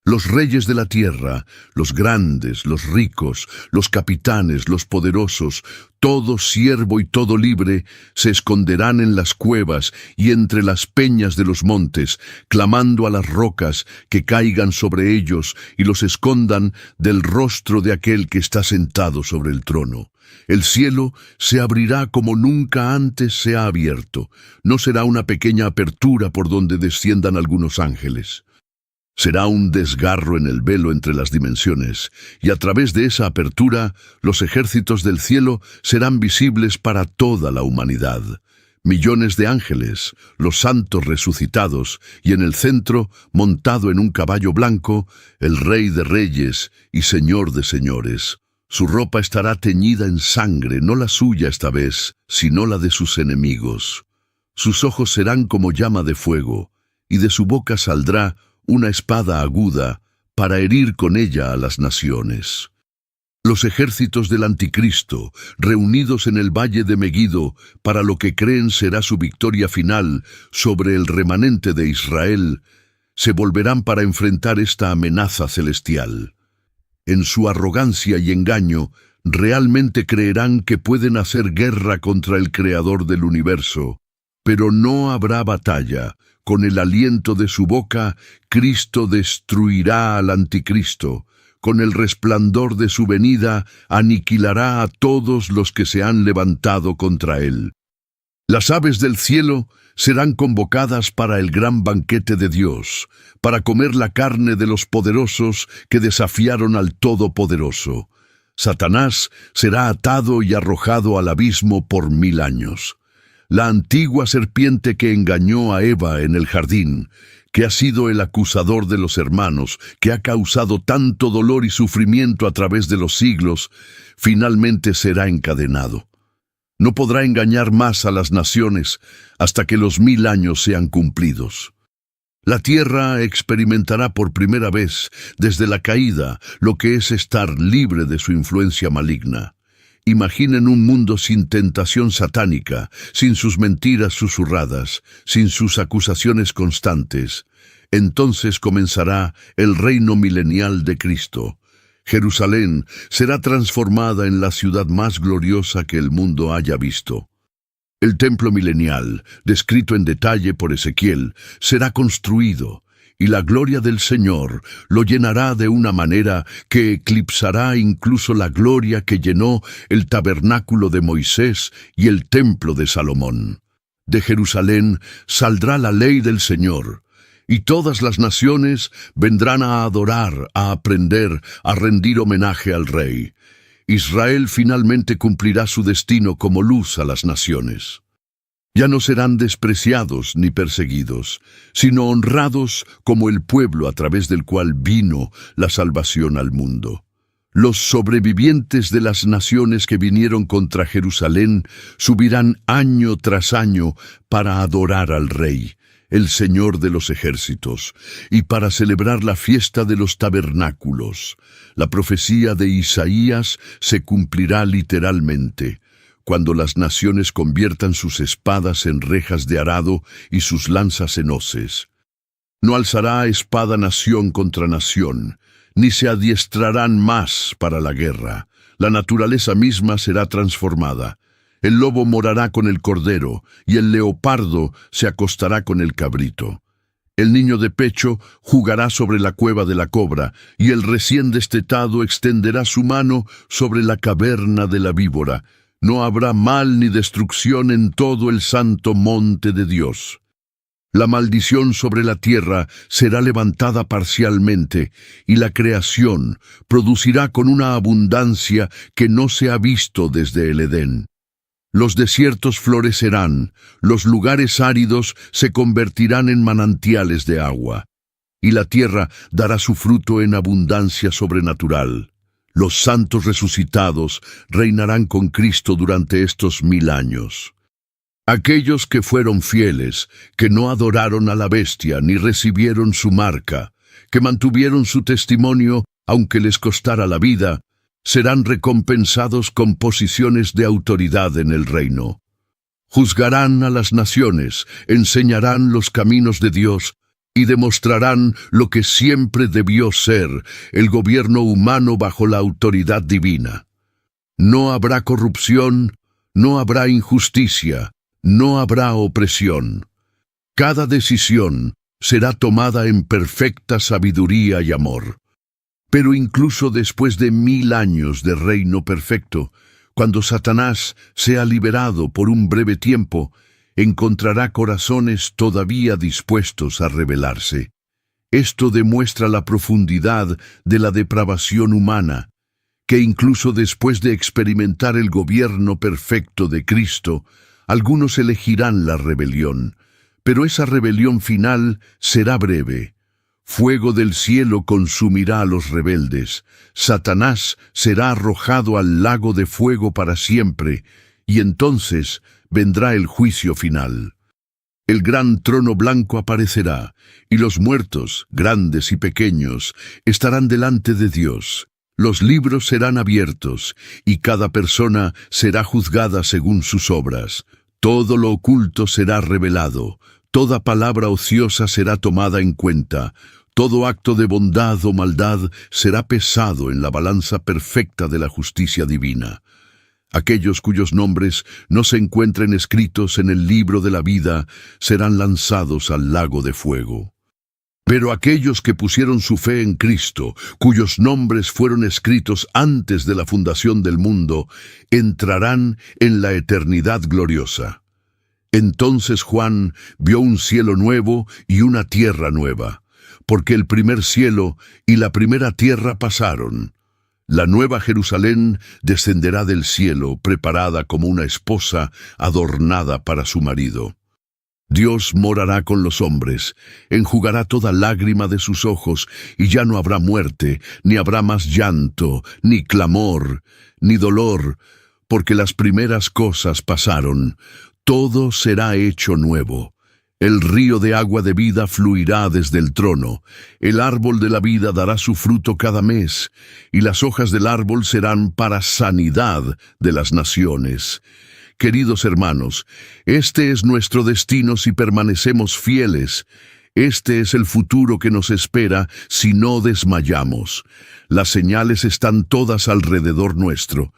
Los reyes de la tierra, los grandes, los ricos, los capitanes, los poderosos, todo siervo y todo libre, se esconderán en las cuevas y entre las peñas de los montes, clamando a las rocas que caigan sobre ellos y los escondan del rostro de aquel que está sentado sobre el trono. El cielo se abrirá como nunca antes se ha abierto. No será una pequeña apertura por donde desciendan algunos ángeles. Será un desgarro en el velo entre las dimensiones, y a través de esa apertura, los ejércitos del cielo serán visibles para toda la humanidad. Millones de ángeles, los santos resucitados, y en el centro, montado en un caballo blanco, el Rey de Reyes y Señor de Señores. Su ropa estará teñida en sangre, no la suya esta vez, sino la de sus enemigos. Sus ojos serán como llama de fuego, y de su boca saldrá una espada aguda para herir con ella a las naciones. Los ejércitos del Anticristo, reunidos en el valle de Megido, para lo que creen será su victoria final sobre el remanente de Israel, se volverán para enfrentar esta amenaza celestial. En su arrogancia y engaño, realmente creerán que pueden hacer guerra contra el Creador del universo, pero no habrá batalla. Con el aliento de su boca, Cristo destruirá al Anticristo. Con el resplandor de su venida, aniquilará a todos los que se han levantado contra él. Las aves del cielo serán convocadas para el gran banquete de Dios, para comer la carne de los poderosos que desafiaron al Todopoderoso. Satanás será atado y arrojado al abismo por 1000 años. La antigua serpiente que engañó a Eva en el jardín, que ha sido el acusador de los hermanos, que ha causado tanto dolor y sufrimiento a través de los siglos, finalmente será encadenado. No podrá engañar más a las naciones hasta que los 1000 años sean cumplidos. La tierra experimentará por primera vez desde la caída lo que es estar libre de su influencia maligna. Imaginen un mundo sin tentación satánica, sin sus mentiras susurradas, sin sus acusaciones constantes. Entonces comenzará el reino milenial de Cristo. Jerusalén será transformada en la ciudad más gloriosa que el mundo haya visto. El templo milenial, descrito en detalle por Ezequiel, será construido, y la gloria del Señor lo llenará de una manera que eclipsará incluso la gloria que llenó el tabernáculo de Moisés y el templo de Salomón. De Jerusalén saldrá la ley del Señor, y todas las naciones vendrán a adorar, a aprender, a rendir homenaje al Rey. Israel finalmente cumplirá su destino como luz a las naciones. Ya no serán despreciados ni perseguidos, sino honrados como el pueblo a través del cual vino la salvación al mundo. Los sobrevivientes de las naciones que vinieron contra Jerusalén subirán año tras año para adorar al Rey, el Señor de los ejércitos, y para celebrar la fiesta de los tabernáculos. La profecía de Isaías se cumplirá literalmente. Cuando las naciones conviertan sus espadas en rejas de arado y sus lanzas en hoces. No alzará espada nación contra nación, ni se adiestrarán más para la guerra. La naturaleza misma será transformada. El lobo morará con el cordero, y el leopardo se acostará con el cabrito. El niño de pecho jugará sobre la cueva de la cobra, y el recién destetado extenderá su mano sobre la caverna de la víbora. No habrá mal ni destrucción en todo el santo monte de Dios. La maldición sobre la tierra será levantada parcialmente, y la creación producirá con una abundancia que no se ha visto desde el Edén. Los desiertos florecerán, los lugares áridos se convertirán en manantiales de agua, y la tierra dará su fruto en abundancia sobrenatural. Los santos resucitados reinarán con Cristo durante estos 1000 años. Aquellos que fueron fieles, que no adoraron a la bestia ni recibieron su marca, que mantuvieron su testimonio aunque les costara la vida, serán recompensados con posiciones de autoridad en el reino. Juzgarán a las naciones, enseñarán los caminos de Dios y demostrarán lo que siempre debió ser el gobierno humano bajo la autoridad divina. No habrá corrupción, no habrá injusticia, no habrá opresión. Cada decisión será tomada en perfecta sabiduría y amor. Pero incluso después de 1000 años de reino perfecto, cuando Satanás sea liberado por un breve tiempo, encontrará corazones todavía dispuestos a rebelarse. Esto demuestra la profundidad de la depravación humana, que incluso después de experimentar el gobierno perfecto de Cristo, algunos elegirán la rebelión, pero esa rebelión final será breve. Fuego del cielo consumirá a los rebeldes, Satanás será arrojado al lago de fuego para siempre, y entonces vendrá el juicio final. El gran trono blanco aparecerá, y los muertos, grandes y pequeños, estarán delante de Dios. Los libros serán abiertos, y cada persona será juzgada según sus obras. Todo lo oculto será revelado, toda palabra ociosa será tomada en cuenta, todo acto de bondad o maldad será pesado en la balanza perfecta de la justicia divina. Aquellos cuyos nombres no se encuentren escritos en el libro de la vida serán lanzados al lago de fuego. Pero aquellos que pusieron su fe en Cristo, cuyos nombres fueron escritos antes de la fundación del mundo, entrarán en la eternidad gloriosa. Entonces Juan vio un cielo nuevo y una tierra nueva, porque el primer cielo y la primera tierra pasaron. La nueva Jerusalén descenderá del cielo, preparada como una esposa adornada para su marido. Dios morará con los hombres, enjugará toda lágrima de sus ojos, y ya no habrá muerte, ni habrá más llanto, ni clamor, ni dolor, porque las primeras cosas pasaron. Todo será hecho nuevo. El río de agua de vida fluirá desde el trono. El árbol de la vida dará su fruto cada mes, y las hojas del árbol serán para sanidad de las naciones. Queridos hermanos, este es nuestro destino si permanecemos fieles. Este es el futuro que nos espera si no desmayamos. Las señales están todas alrededor nuestro.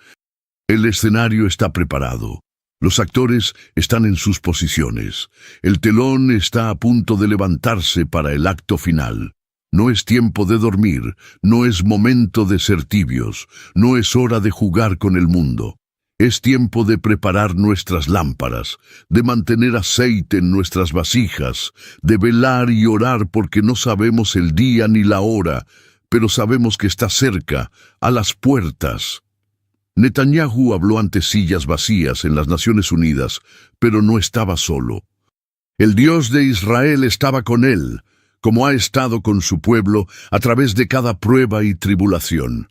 El escenario está preparado. Los actores están en sus posiciones. El telón está a punto de levantarse para el acto final. No es tiempo de dormir, no es momento de ser tibios, no es hora de jugar con el mundo. Es tiempo de preparar nuestras lámparas, de mantener aceite en nuestras vasijas, de velar y orar porque no sabemos el día ni la hora, pero sabemos que está cerca, a las puertas. Netanyahu habló ante sillas vacías en las Naciones Unidas, pero no estaba solo. El Dios de Israel estaba con él, como ha estado con su pueblo a través de cada prueba y tribulación.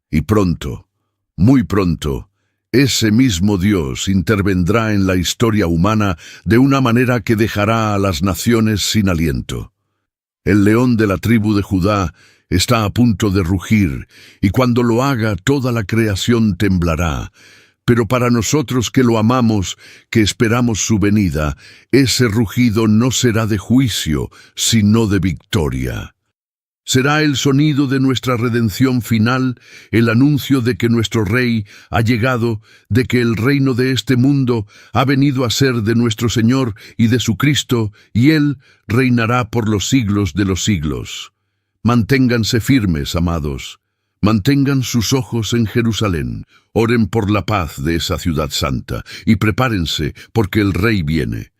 Y pronto, muy pronto, ese mismo Dios intervendrá en la historia humana de una manera que dejará a las naciones sin aliento. El león de la tribu de Judá está a punto de rugir, y cuando lo haga toda la creación temblará. Pero para nosotros que lo amamos, que esperamos su venida, ese rugido no será de juicio, sino de victoria. Será el sonido de nuestra redención final, el anuncio de que nuestro Rey ha llegado, de que el reino de este mundo ha venido a ser de nuestro Señor y de su Cristo, y Él reinará por los siglos de los siglos. Manténganse firmes, amados. Mantengan sus ojos en Jerusalén. Oren por la paz de esa ciudad santa y prepárense porque el Rey viene.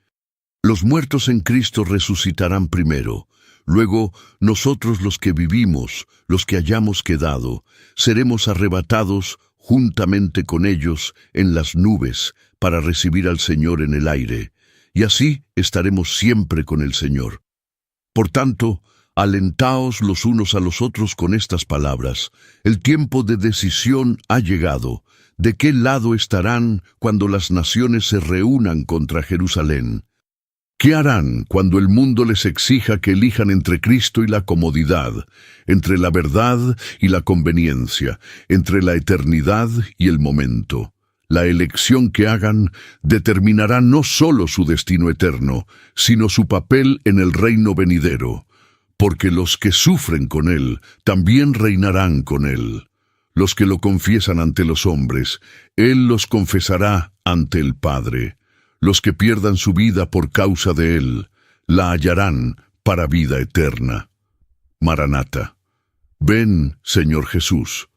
Los muertos en Cristo resucitarán primero. Luego, nosotros los que vivimos, los que hayamos quedado, seremos arrebatados juntamente con ellos en las nubes para recibir al Señor en el aire, y así estaremos siempre con el Señor. Por tanto, alentaos los unos a los otros con estas palabras. El tiempo de decisión ha llegado. ¿De qué lado estarán cuando las naciones se reúnan contra Jerusalén? ¿Qué harán cuando el mundo les exija que elijan entre Cristo y la comodidad, entre la verdad y la conveniencia, entre la eternidad y el momento? La elección que hagan determinará no solo su destino eterno, sino su papel en el reino venidero, porque los que sufren con Él también reinarán con Él. Los que lo confiesan ante los hombres, Él los confesará ante el Padre. Los que pierdan su vida por causa de Él, la hallarán para vida eterna. Maranata. Ven, Señor Jesús.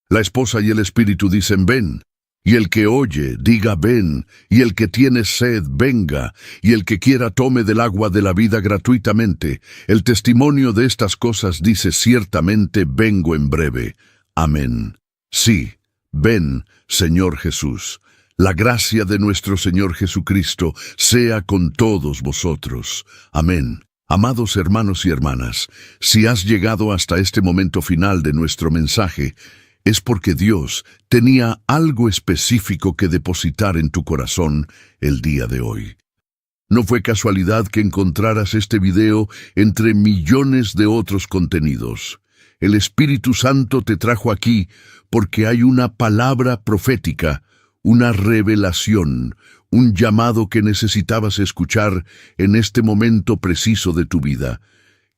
La esposa y el espíritu dicen, ven. Y el que oye, diga, ven. Y el que tiene sed, venga. Y el que quiera, tome del agua de la vida gratuitamente. El testimonio de estas cosas dice, ciertamente vengo en breve. Amén. Sí, ven, Señor Jesús. La gracia de nuestro Señor Jesucristo sea con todos vosotros. Amén. Amados hermanos y hermanas, si has llegado hasta este momento final de nuestro mensaje, es porque Dios tenía algo específico que depositar en tu corazón el día de hoy. No fue casualidad que encontraras este video entre millones de otros contenidos. El Espíritu Santo te trajo aquí porque hay una palabra profética, una revelación, un llamado que necesitabas escuchar en este momento preciso de tu vida.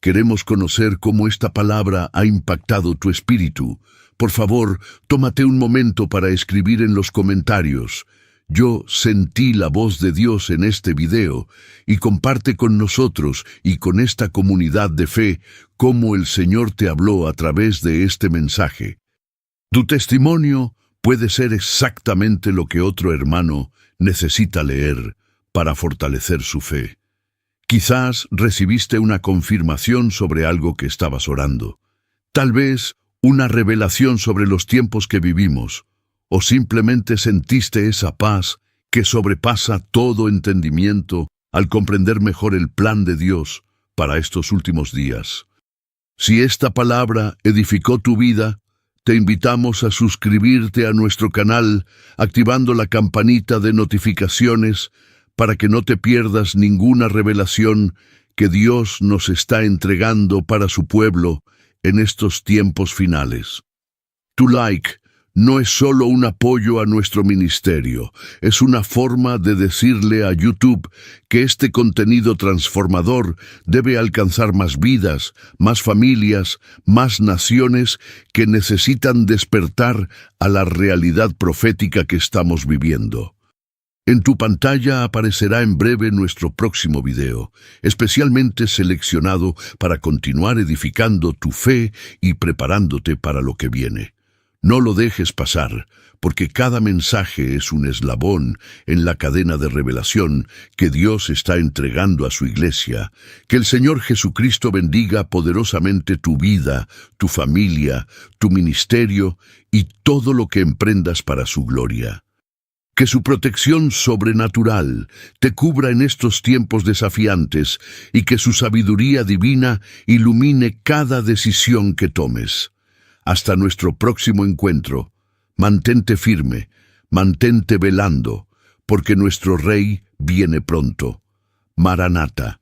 Queremos conocer cómo esta palabra ha impactado tu espíritu. Por favor, tómate un momento para escribir en los comentarios. Yo sentí la voz de Dios en este video y comparte con nosotros y con esta comunidad de fe cómo el Señor te habló a través de este mensaje. Tu testimonio puede ser exactamente lo que otro hermano necesita leer para fortalecer su fe. Quizás recibiste una confirmación sobre algo que estabas orando. Tal vez una revelación sobre los tiempos que vivimos, o simplemente sentiste esa paz que sobrepasa todo entendimiento al comprender mejor el plan de Dios para estos últimos días. Si esta palabra edificó tu vida, te invitamos a suscribirte a nuestro canal activando la campanita de notificaciones para que no te pierdas ninguna revelación que Dios nos está entregando para su pueblo en estos tiempos finales. Tu like no es solo un apoyo a nuestro ministerio, es una forma de decirle a YouTube que este contenido transformador debe alcanzar más vidas, más familias, más naciones que necesitan despertar a la realidad profética que estamos viviendo. En tu pantalla aparecerá en breve nuestro próximo video, especialmente seleccionado para continuar edificando tu fe y preparándote para lo que viene. No lo dejes pasar, porque cada mensaje es un eslabón en la cadena de revelación que Dios está entregando a su iglesia. Que el Señor Jesucristo bendiga poderosamente tu vida, tu familia, tu ministerio y todo lo que emprendas para su gloria. Que su protección sobrenatural te cubra en estos tiempos desafiantes y que su sabiduría divina ilumine cada decisión que tomes. Hasta nuestro próximo encuentro, mantente firme, mantente velando, porque nuestro Rey viene pronto. Maranata.